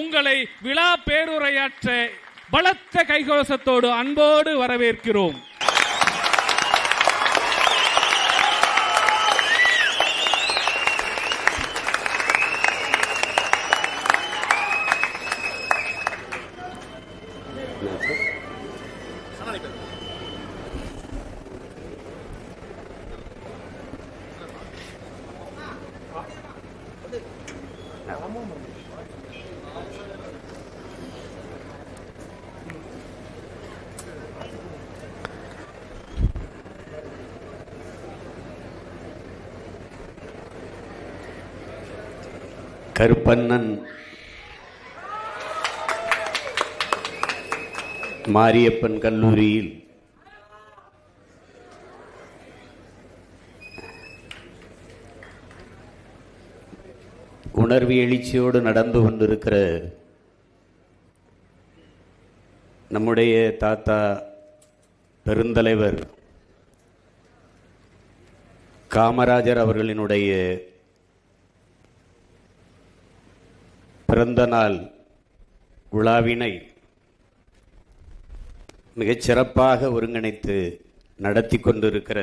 உங்களை விழா பேருரையாற்ற பலத்த கைகோசத்தோடு அன்போடு வரவேற்கிறோம். கருப்பண்ணன் மாரியப்பன் கல்லூரியில் உணர்வு எழுச்சியோடு நடந்து கொண்டிருக்கிற நம்முடைய தாத்தா பெருந்தலைவர் காமராஜர் அவர்களினுடைய பிறந்த நாள் விழாவினை மிகச் சிறப்பாக ஒருங்கிணைத்து நடத்தி கொண்டிருக்கிற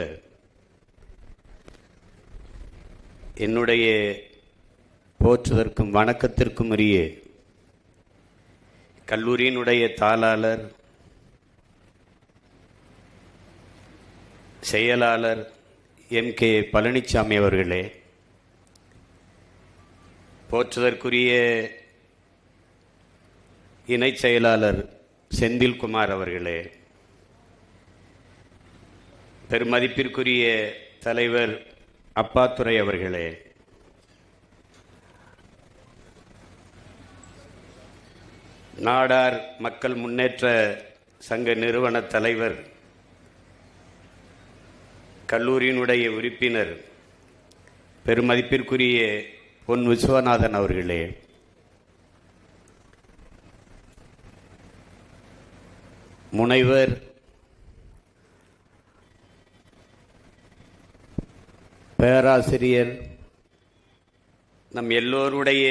என்னுடைய போற்றுதற்கும் வணக்கத்திற்கும் உரிய கல்லூரியினுடைய தாளாளர், செயலாளர் MK பழனிசாமி அவர்களே, போற்றுதற்குரிய இணை செயலாளர் செந்தில்குமார் அவர்களே, பெருமதிப்பிற்குரிய தலைவர் அப்பாத்துரை அவர்களே, நாடார் மக்கள் முன்னேற்ற சங்க நிறுவன தலைவர், கல்லூரியினுடைய உறுப்பினர் பெருமதிப்பிற்குரிய பொன் விஸ்வநாதன் அவர்களே, முனைவர் பேராசிரியர், நம் எல்லோருடைய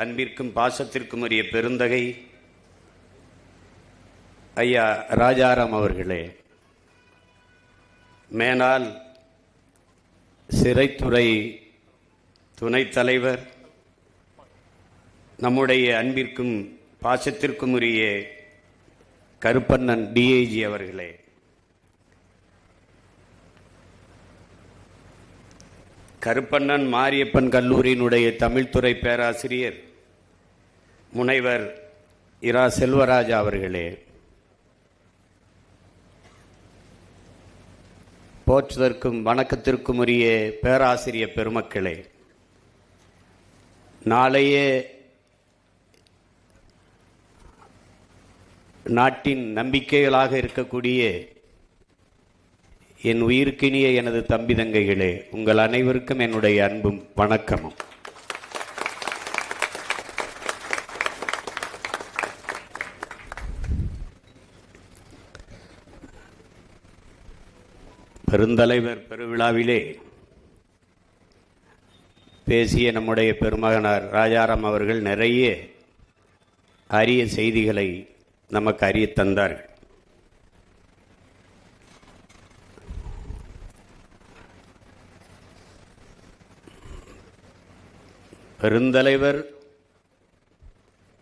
அன்பிற்கும் பாசத்திற்கும் உரிய பெருந்தகை ஐயா ராஜாராம் அவர்களே, மேனாள் சிறைத்துறை துணைத் தலைவர், நம்முடைய அன்பிற்கும் பாசத்திற்கும் உரிய கருப்பண்ணன் DIG அவர்களே, கருப்பண்ணன் மாரியப்பன் கல்லூரியினுடைய தமிழ்துறை பேராசிரியர் முனைவர் இரா செல்வராஜா அவர்களே, போற்றுதற்கும் வணக்கத்திற்கும் உரிய பேராசிரியர் பெருமக்களே, நாளைய நாட்டின் நம்பிக்கைகளாக இருக்கக்கூடிய என் உயிருக்கினிய எனது தம்பி தங்கைகளே, உங்கள் அனைவருக்கும் என்னுடைய அன்பும் வணக்கமும். பெருந்தலைவர் பெருவிழாவிலே பேசிய நம்முடைய பெருமகனார் ராஜாராம் அவர்கள் நிறைய அரிய செய்திகளை நமக்கு அறிய தந்தார்கள். பெருந்தலைவர்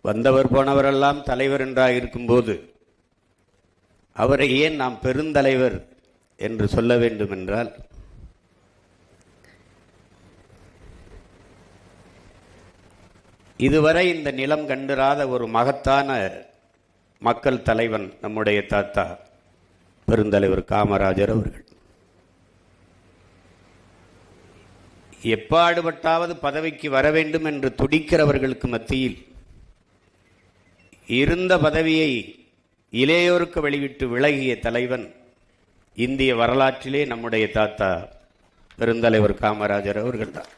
வந்தவர் போனவரெல்லாம் தலைவர் என்றாக இருக்கும்போது அவரை ஏன் நாம் பெருந்தலைவர் என்று சொல்ல வேண்டும் என்றால், இதுவரை இந்த நிலம் கண்டிராத ஒரு மகத்தான மக்கள் தலைவன் நம்முடைய தாத்தா பெருந்தலைவர் காமராஜர் அவர்கள். எப்பாடுபட்டாவது பதவிக்கு வர வேண்டும் என்று துடிக்கிறவர்களுக்கு மத்தியில் இருந்த பதவியை இளையோருக்கு வெளிவிட்டு விலகிய தலைவன் இந்திய வரலாற்றிலே நம்முடைய தாத்தா பெருந்தலைவர் காமராஜர் அவர்கள் தான்.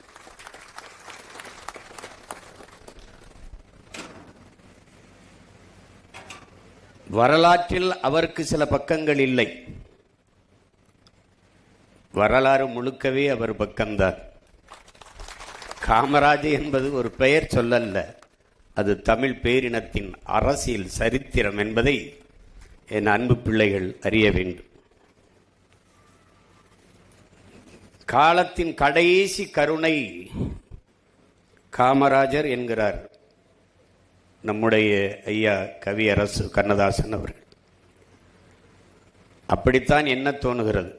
வரலாற்றில் அவருக்கு சில பக்கங்கள் இல்லை, வரலாறு முழுக்கவே அவர் பக்கம்தான். காமராஜ் என்பது ஒரு பெயர் சொல்லல்ல, அது தமிழ் பேரினத்தின் அரசியல் சரித்திரம் என்பதை என் அன்பு பிள்ளைகள் அறிய வேண்டும். காலத்தின் கடைசி கருணை காமராஜர் என்கிறார் நம்முடைய ஐயா கவியரசு கண்ணதாசன் அவர்கள். அப்படித்தான் என்ன தோணுகிறது,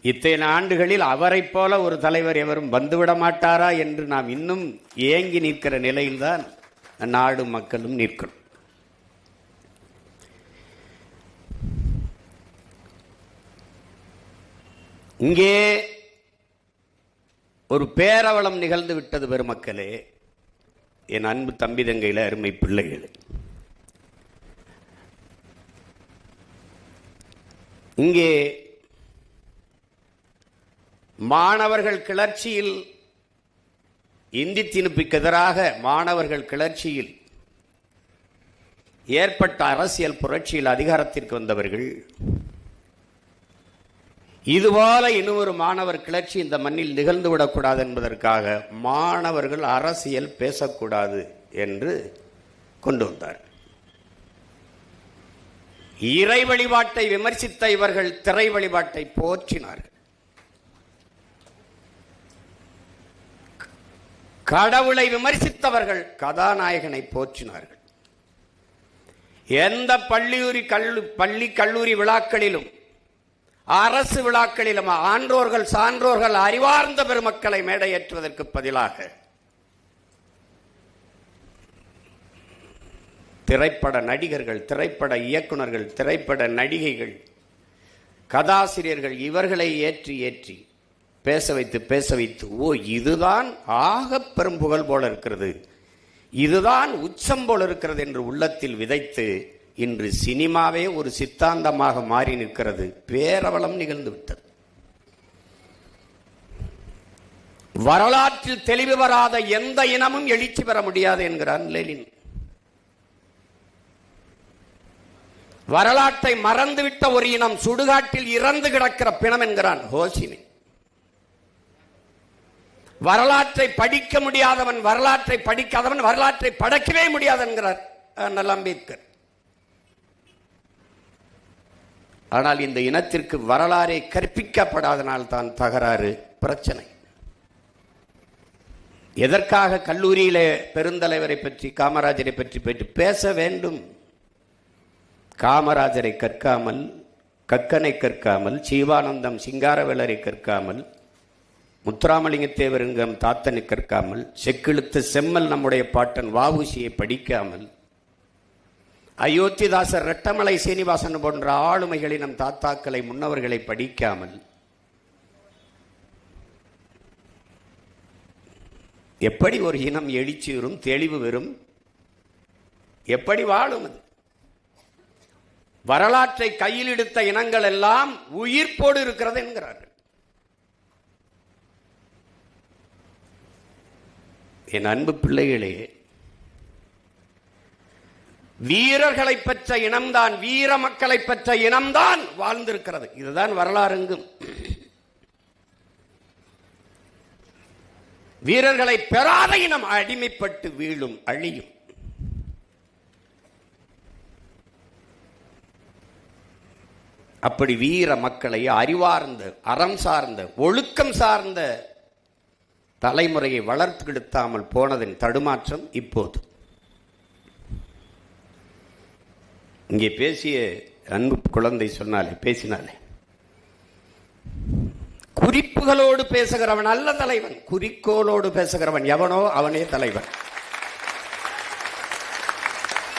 இத்தனை ஆண்டுகளில் அவரை போல ஒரு தலைவர் எவரும் வந்துவிட மாட்டாரா என்று நாம் இன்னும் ஏங்கி நிற்கிற நிலையில்தான் நாடு மக்களும் நிற்கிறோம். இங்கே ஒரு பேரவலம் நிகழ்ந்து விட்டது பெருமக்களே, என் அன்பு தம்பி தங்கையில அருமை பிள்ளைகளே. இங்கே மாணவர்கள் கிளர்ச்சியில், இந்தி திணிப்புக்கு எதிராக மாணவர்கள் கிளர்ச்சியில் ஏற்பட்ட அரசியல் புரட்சியில் அதிகாரத்திற்கு வந்தவர்கள் இதுபோல இன்னொரு மாணவர் கிளர்ச்சி இந்த மண்ணில் நிகழ்ந்துவிடக்கூடாது என்பதற்காக மாணவர்கள் அரசியல் பேசக்கூடாது என்று கொண்டு வந்தார். இறை வழிபாட்டை விமர்சித்த இவர்கள் திரை வழிபாட்டை போற்றினார்கள். கடவுளை விமர்சித்தவர்கள் கதாநாயகனை போற்றினார்கள். எந்த பள்ளி கல்லூரி விழாக்களிலும் அரசு விழாக்களிலும் ஆன்றோர்கள் சான்றோர்கள் அறிவார்ந்த பெருமக்களை மேடையேற்றுவதற்கு பதிலாக திரைப்பட நடிகர்கள், திரைப்பட இயக்குனர்கள், திரைப்பட நடிகைகள், கதாசிரியர்கள் இவர்களை ஏற்றி ஏற்றி பேச வைத்து ஓ இதுதான் ஆக பெரும் புகழ் போல இருக்கிறது, இதுதான் உச்சம் போல இருக்கிறது என்று உள்ளத்தில் விதைத்து இன்று சினிமாவே ஒரு சித்தாந்தமாக மாறி நிற்கிறது. பேரவலம் நிகழ்ந்து விட்டது. வரலாற்றில் தெளிவு வராத எந்த இனமும் எழுச்சி பெற முடியாது என்கிறார் லெனின். வரலாற்றை மறந்துவிட்ட ஒரு இனம் சுடுகாட்டில் இறந்து கிடக்கிற பிணம் என்கிறான் ஹோசிமி. வரலாற்றை படிக்க முடியாதவன், வரலாற்றை படிக்காதவன் வரலாற்றை படைக்கவே முடியாது என்கிறார் அண்ணல் அம்பேத்கர். ஆனால் இந்த இனத்திற்கு வரலாறை கற்பிக்கப்படாதனால் தான் தகராறு, பிரச்சனை. எதற்காக கல்லூரியிலே பெருந்தலைவரை பற்றி, காமராஜரை பற்றி பேச வேண்டும்? காமராஜரை கற்காமல், கக்கனை கற்காமல், ஜீவானந்தம் சிங்காரவேலரை கற்காமல், முத்துராமலிங்க தேவர் என்கிற தாத்தனை கற்காமல், செக்கிழுத்த செம்மல் நம்முடைய பாட்டன் வஉசியை படிக்காமல், அயோத்திதாசர் ரெட்டமலை சீனிவாசன் போன்ற ஆளுமைகளை நம் தாத்தாக்களை முன்னவர்களை படிக்காமல் எப்படி ஒரு இனம் எழுச்சி வரும், தெளிவு வரும்? எப்படி வாழும்? அது வரலாற்றை கையில் எடுத்த இனங்கள் எல்லாம் உயிர்ப்போடு இருக்கிறது என்கிறார்கள். என் அன்பு பிள்ளைகளே, வீரர்களை பெற்ற இனம்தான், வீர மக்களை பெற்ற இனம்தான் வாழ்ந்திருக்கிறது. இதுதான் வரலாறுங்கும். வீரர்களை பெறாத இனம் அடிமைப்பட்டு வீழும், அழியும். அப்படி வீர மக்களை அறிவார்ந்த, அறம் சார்ந்த, ஒழுக்கம் சார்ந்த தலைமுறையை வளர்த்தெடுத்தாமல் போனதின் தடுமாற்றம் இப்போது. இங்கே பேசிய அன்பு குழந்தை பேசினாலே குறிப்புகளோடு பேசுகிறவன் அல்ல தலைவன், குறிக்கோளோடு பேசுகிறவன் எவனோ அவனே தலைவன்.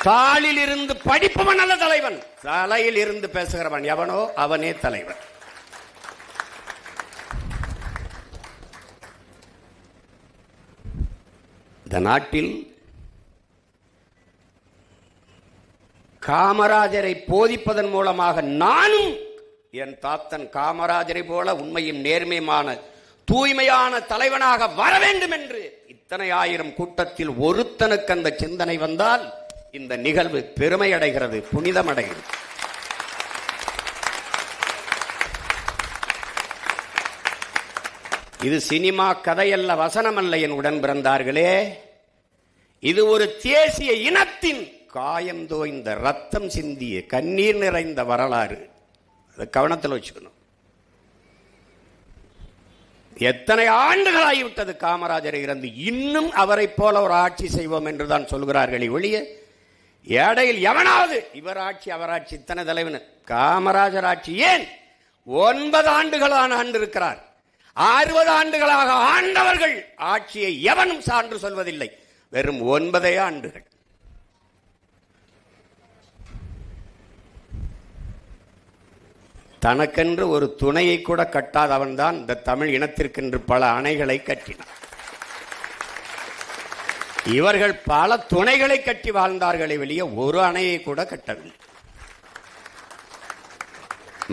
தாளில் இருந்து படிப்பவன் அல்ல தலைவன், தலையில் இருந்து பேசுகிறவன் எவனோ அவனே தலைவன். இந்த நாட்டில் காமராஜரை போதிப்பதன் மூலமாக நானும் என் தாத்தன் காமராஜரை போல உண்மையும் நேர்மையுமான தூய்மையான தலைவனாக வர வேண்டும் என்று இத்தனை ஆயிரம் கூட்டத்தில் ஒருத்தனுக்கு அந்த சிந்தனை வந்தால் இந்த நிகழ்வு பெருமை அடைகிறது, புனிதம் அடைகிறது. இது சினிமா கதையல்ல, வசனமல்ல என் உடன் பிறந்தார்களே. இது ஒரு தேசிய இனத்தின் காயம் தோய்ந்த ரத்தம் சிந்திய கண்ணீர் நிறைந்த வரலாறு. அதை கவனத்தில் வச்சுக்கணும். எத்தனை ஆண்டுகளாகிவிட்டது காமராஜரை இறந்து, இன்னும் அவரை போல ஒரு ஆட்சி செய்வோம் என்றுதான் சொல்கிறார்கள் ஒழிய ஏடையில் எவனாவது இவர் ஆட்சி அவர் ஆட்சி இத்தனை தலைவன் காமராஜர் ஆட்சி ஏன் 9 ஆண்டுகளான ஆண்டு இருக்கிறார். 60 ஆண்டுகளாக ஆண்டவர்கள் ஆட்சியை எவனும் சான்று சொல்வதில்லை. வெறும் 9 ஆண்டுகள். தனக்கென்று ஒரு துணையை கூட கட்டாதவன் தான் இந்த தமிழ் இனத்திற்கென்று பல அணைகளை கட்டினார். இவர்கள் பல துணைகளை கட்டி வாழ்ந்தார்களே வெளியே ஒரு அணையை கூட கட்டவில்லை.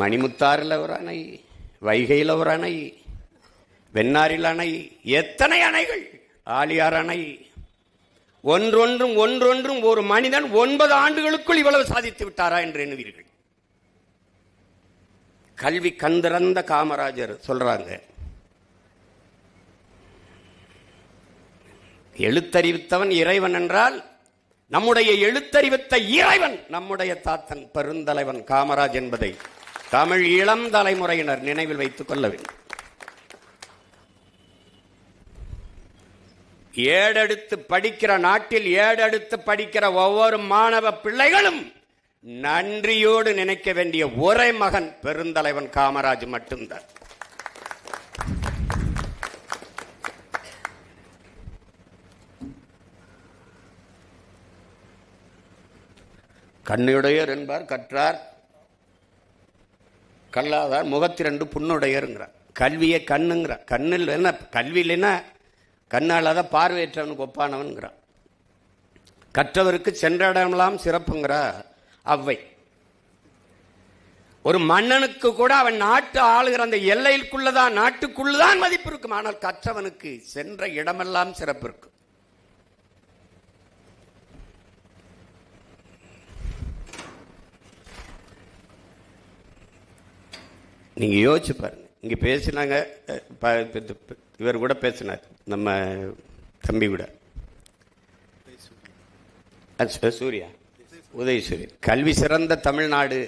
மணிமுத்தாறில் ஒரு அணை, வைகையில் ஒரு அணை, வெண்ணாறில் அணை, எத்தனை அணைகள், ஆலியார் அணை. ஒன்றொன்றும் ஒரு மனிதன் 9 ஆண்டுகளுக்குள் இவ்வளவு சாதித்து விட்டாரா என்று எண்ணுவீர்கள். கல்வி கந்திறந்த காமராஜர் சொல்றாங்க, எழுத்தறிவித்தவன் இறைவன் என்றால் நம்முடைய எழுத்தறிவித்த இறைவன் நம்முடைய தாத்தன் பெருந்தலைவன் காமராஜ் என்பதை தமிழ் இளம் தலைமுறையினர் நினைவில் வைத்துக் கொள்ள வேண்டும். ஏடெடுத்து படிக்கிற நாட்டில் ஏடெடுத்து படிக்கிற ஒவ்வொரு மாணவ பிள்ளைகளும் நன்றியோடு நினைக்க வேண்டிய ஒரே மகன் பெருந்தலைவன் காமராஜ் மட்டும்தான். கண்ணுடையர் என்பார் கற்றார், கல்லாதார் முகத்திரண்டு புண்ணுடையருங்கிறார். கல்வியை கண்ணுங்கிறார். கண்ணில் என்ன கல்வி இல்லைன்னா கண்ணாலாத பார்வையற்றவனுக்கு ஒப்பானவன்கிறார். கற்றவருக்கு சென்ற இடமெல்லாம் சிறப்புங்கிறார் அவ்வை. ஒரு மன்னனுக்கு கூட அவன் நாட்டு ஆளுகிற அந்த எல்லைக்குள்ளதான் நாட்டுக்குள்ளதான் மதிப்பு இருக்கும். ஆனால் கற்றவனுக்கு சென்ற இடமெல்லாம் சிறப்பு இருக்கும். நீங்க யோசிச்சு பாருங்க. இங்க பேசினாங்க, இவர் கூட பேசினார், நம்ம தம்பி கூட, சூர்யா உதயசூரியன். கல்வி சிறந்த தமிழ்நாடு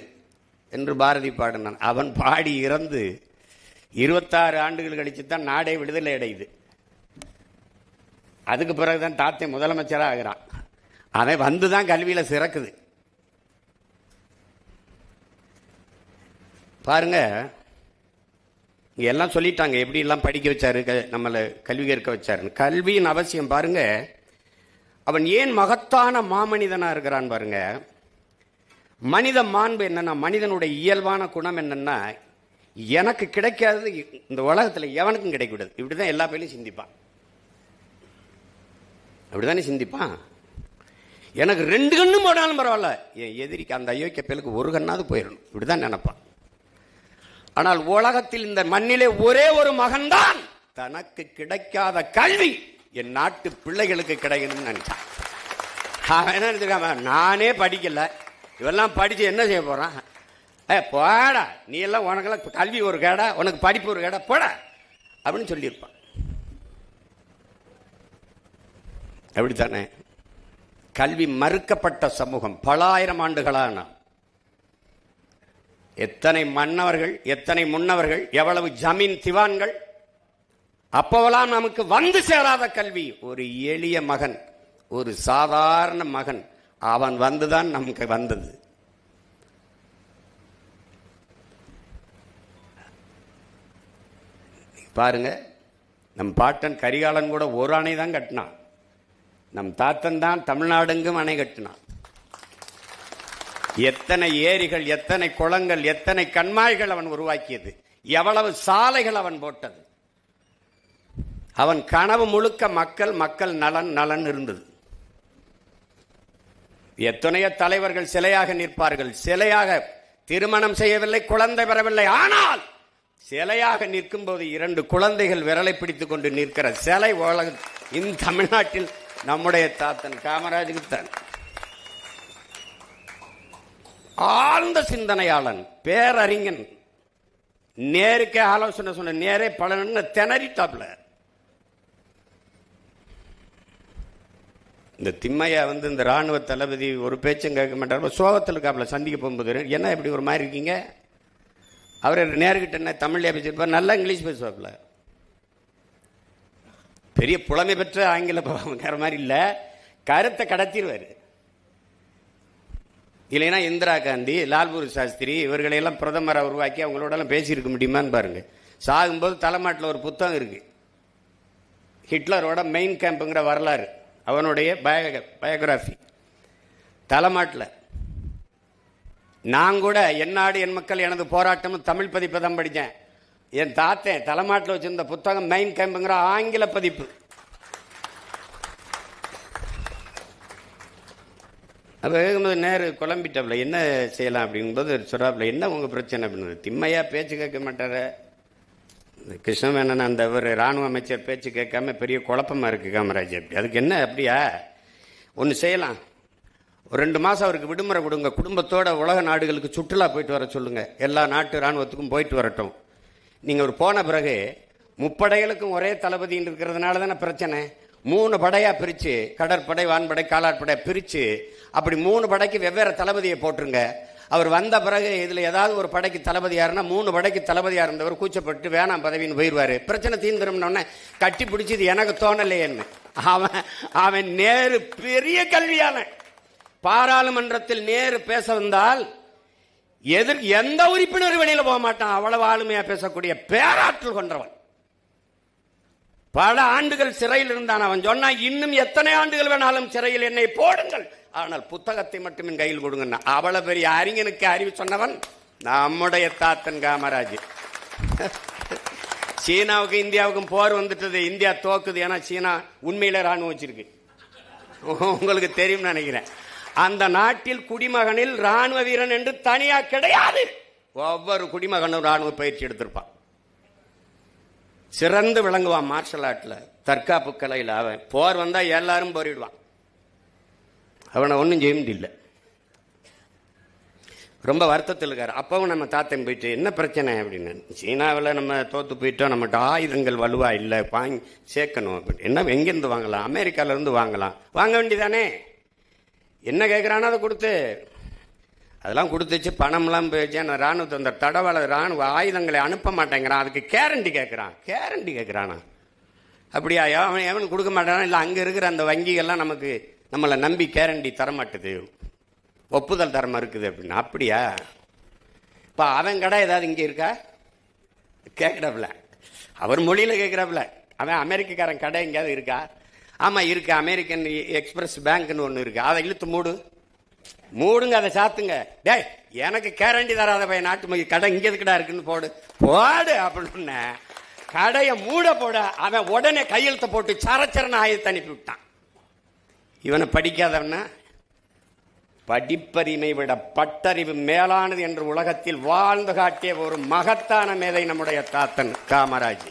என்று பாரதி பாடினான். அவன் பாடி இறந்து 26 ஆண்டுகள் கழிச்சு தான் நாடே விடுதலை அடையுது. அதுக்கு பிறகுதான் தாத்தை முதலமைச்சராக ஆகிறான். அவன் வந்துதான் கல்வியில சிறக்குது. பாருங்க, எல்லாம் சொல்லிட்டாங்க எப்படி எல்லாம் படிக்க வச்சாரு, நம்மளை கல்வி கற்க வச்சாரு. கல்வியின் அவசியம் பாருங்க. அவன் ஏன் மகத்தான மாமனிதனா இருக்கிறான் பாருங்க. மனித மாண்பு என்னன்னா, மனிதனுடைய இயல்பான குணம் என்னன்னா, எனக்கு கிடைக்காதது இந்த உலகத்தில் எவனுக்கும் கிடைக்கூடாது. இப்படிதான் எல்லா பேரும் சிந்திப்பான். அப்படித்தானே சிந்திப்பான். எனக்கு 2 கண்ணும் போனாலும் பரவாயில்ல, என் எதிரிக்கு அந்த அயோக்கிய பேருக்கு 1 கண்ணாவது போயிடணும், இப்படிதான் நினைப்பான். ஆனால் உலகத்தில் இந்த மண்ணிலே ஒரே ஒரு மகன்தான் தனக்கு கிடைக்காத கல்வி என் நாட்டு பிள்ளைகளுக்கு கிடைக்கணும்னு நினைச்சான். அவன் என்ன நினைச்சிருக்கான், நானே படிக்கல, இவெல்லாம் படிச்சு என்ன செய்ய போறான், போடா நீ எல்லாம், உனக்கெல்லாம் கல்வி ஒரு கேடா, உனக்கு படிப்பு ஒரு கேடா, போடா அப்படின்னு சொல்லியிருப்பான். அப்படித்தானே? கல்வி மறுக்கப்பட்ட சமூகம் பல ஆயிரம் ஆண்டுகளான எத்தனை மன்னவர்கள், எத்தனை முன்னவர்கள், எவ்வளவு ஜமீன் திவான்கள், அப்பவெல்லாம் நமக்கு வந்து சேராத கல்வி ஒரு எளிய மகன், ஒரு சாதாரண மகன், அவன் வந்துதான் நமக்கு வந்தது. பாருங்க, நம் பாட்டன் கரிகாலன் கூட ஒரு அணை தான் கட்டினான். நம் தாத்தன் தான் தமிழ்நாடெங்கும் அணை கட்டினான். எத்தனை ஏரிகள், எத்தனை குளங்கள், எத்தனை கண்மாய்கள் அவன் உருவாக்கியது, எவ்வளவு சாலைகள் அவன் போட்டது. அவன் கனவு முழுக்க மக்கள், மக்கள் நலன், நலன் இருந்தது. எத்தனையோ தலைவர்கள் சிலையாக நிற்பார்கள். சிலையாக திருமணம் செய்யவில்லை, குழந்தை பெறவில்லை, ஆனால் சிலையாக நிற்கும் போது 2 குழந்தைகள் விரலை பிடித்துக் கொண்டு நிற்கிற சிலை உலக இந்த தமிழ்நாட்டில் நம்முடைய தாத்தன் காமராஜுக்கு தான். ஆழ்ந்த சிந்தனையாளன், பேரறிஞன், நேருக்கே ஆலோசனை சொன்ன, நேரே பலன்னு திணறிட்டாப்ல. இந்த திம்மையா இந்த ராணுவ தளபதி ஒரு பேச்சும் கேட்க மாட்டார். சோகத்தில் இருக்காப்புல சந்திக்க போகும்போது, என்ன இப்படி ஒரு மாதிரி இருக்கீங்க? அவரை நேர்கிட்ட என்ன தமிழ்ல பேசியிருப்பார், நல்லா இங்கிலீஷ் பேசுவாப்புல. பெரிய புலமை பெற்ற ஆங்கில மாதிரி இல்லை, கருத்தை கடத்திடுவார். இல்லைன்னா இந்திரா காந்தி, லால்பூர் சாஸ்திரி இவர்களையெல்லாம் பிரதமரை உருவாக்கி அவங்களோடலாம் பேசியிருக்க முடியுமான்னு பாருங்க. சாகும்போது தலைமாட்டில் ஒரு புத்தகம் இருக்கு, ஹிட்லரோட மெயின் கேம்புங்கிற வரலாறு, அவனுடைய பயோகிராஃபி தலைமாட்டில். நான் கூட என் நாடு என் மக்கள் எனது போராட்டம் தமிழ் பதிப்பை தான் படித்தேன். என் தாத்தன் தலைமாட்டில் வச்சிருந்த புத்தகம் மெயின் கேம்புங்கிற ஆங்கில பதிப்பு. அப்போ கேட்கும்போது நேரு குழம்பிட்டாப்ல, என்ன செய்யலாம் அப்படிங்கும்போது சொல்றாப்புல, என்ன உங்கள் பிரச்சனை அப்படின்னு. திம்மையா பேச்சு கேட்க மாட்டார, கிருஷ்ணமேனன் அந்த ஒரு இராணுவ அமைச்சர் பேச்சு கேட்காம பெரிய குழப்பமாக இருக்குது காமராஜ். அப்படி அதுக்கு என்ன அப்படியா, ஒன்று செய்யலாம், ஒரு 2 மாதம் அவருக்கு விடுமுறை கொடுங்க, குடும்பத்தோட உலக நாடுகளுக்கு சுற்றுலா போயிட்டு வர சொல்லுங்கள், எல்லா நாட்டு இராணுவத்துக்கும் போயிட்டு வரட்டும். நீங்கள் ஒரு போன பிறகு முப்படைகளுக்கும் ஒரே தளபதின்னு இருக்கிறதுனால தானே பிரச்சனை. 3 படையாக பிரித்து, கடற்படை, வான்படை, காலாட்படை பிரித்து, அப்படி 3 படைக்கு வெவ்வேறு தளபதியை போட்டுருங்க. அவர் வந்த பிறகு இதில் ஏதாவது ஒரு படைக்கு தளபதியாருன்னா 3 படைக்கு தளபதியாக இருந்தவர் கூச்சப்பட்டு வேணாம் பதவின்னு போயிடுவார், பிரச்சனை தீர்ந்துரும்னோடனே கட்டி பிடிச்சது எனக்கு தோணலையேன்னு. அவன் நேரு பெரிய கல்வியாளன். பாராளுமன்றத்தில் நேரு பேச வந்தால் எந்த உறுப்பினர் வெளியில் போக மாட்டான், அவ்வளவு ஆளுமையா பேசக்கூடிய பேராற்றல் கொண்டவன். பல ஆண்டுகள் சிறையில் இருந்தான். அவன் சொன்னா, இன்னும் எத்தனை ஆண்டுகள் வேணாலும் சிறையில் என்னை போடுங்கள், ஆனால் புத்தகத்தை மட்டும் என் கையில் கொடுங்க. அவ்வளவு பெரிய அறிஞனுக்கு அறிவு சொன்னவன் நம்முடைய தாத்தன் காமராஜ். சீனாவுக்கு இந்தியாவுக்கும் போர் வந்துட்டது, இந்தியா தோக்குது, ஏன்னா சீனா உண்மையில ராணுவம் வச்சிருக்கு, உங்களுக்கு தெரியும் நினைக்கிறேன். அந்த நாட்டில் குடிமகனில் ராணுவ வீரன் என்று தனியா கிடையாது, ஒவ்வொரு குடிமகனும் ராணுவ பயிற்சி எடுத்திருப்பான், சிறந்து விளங்குவான் மார்ஷல் ஆர்ட்ல, தற்காப்பு கலையில். அவன் போர் வந்தா எல்லாரும் போரிடுவான், அவனை ஒன்றும் செய்ய முடியல. ரொம்ப வருத்தத்தில் இருக்காரு. அப்பவும் நம்ம தாத்தன் போயிட்டு, என்ன பிரச்சனை அப்படின்னு, சீனாவில் நம்ம தோத்து போயிட்டோம், நம்மகிட்ட ஆயுதங்கள் வலுவா இல்லை, வாங்கி சேர்க்கணும் அப்படின்னு. என்ன எங்கேருந்து வாங்கலாம், அமெரிக்காவிலேருந்து வாங்கலாம், வாங்க வேண்டியதானே, என்ன கேட்குறானோ அதை கொடுத்து, அதெல்லாம் கொடுத்துச்சு, பணம்லாம் போயிடுச்சு. நான் ராணுவத்தை அந்த தடவாள ராணுவ ஆயுதங்களை அனுப்ப மாட்டேங்கிறான், அதுக்கு கேரண்டி கேட்குறான். கேரண்டி கேட்குறானா? அப்படியா? அவன் கொடுக்க மாட்டானா? இல்லை, அங்கே இருக்கிற அந்த வங்கிகள்லாம் நமக்கு நம்மளை நம்பி கேரண்டி தரமாட்டுது, ஒப்புதல் தர மறுக்குது அப்படின்னு. அப்படியா? இப்போ அவன் கடை ஏதாவது இங்கே இருக்கா கேட்குறாப்புல, அவர் மொழியில் கேட்குறாப்புல. அவன் அமெரிக்காரன் கடை எங்கேயாவது இருக்கா? ஆமாம் இருக்கு, அமெரிக்கன் எக்ஸ்பிரஸ் பேங்க்னு ஒன்று இருக்கு, அதை இழுத்து மூடுங்க, அதை சாத்துங்க. டேய், எனக்கு கேரண்டி தராத பையன் நாட்டு கடை இங்கே எதுக்கடா இருக்குன்னு போடு அப்படின்னு கடையை மூட போட அவன் உடனே கையெழுத்த போட்டு சரச்சரன ஆயத்தை அனுப்பி விட்டான். இவனை படிக்காதவனா, படிப்பறிமை விட பட்டறிவு மேலானது என்று உலகத்தில் வாழ்ந்து காட்டிய ஒரு மகத்தான மேதை நம்முடைய தாத்தன் காமராஜ்.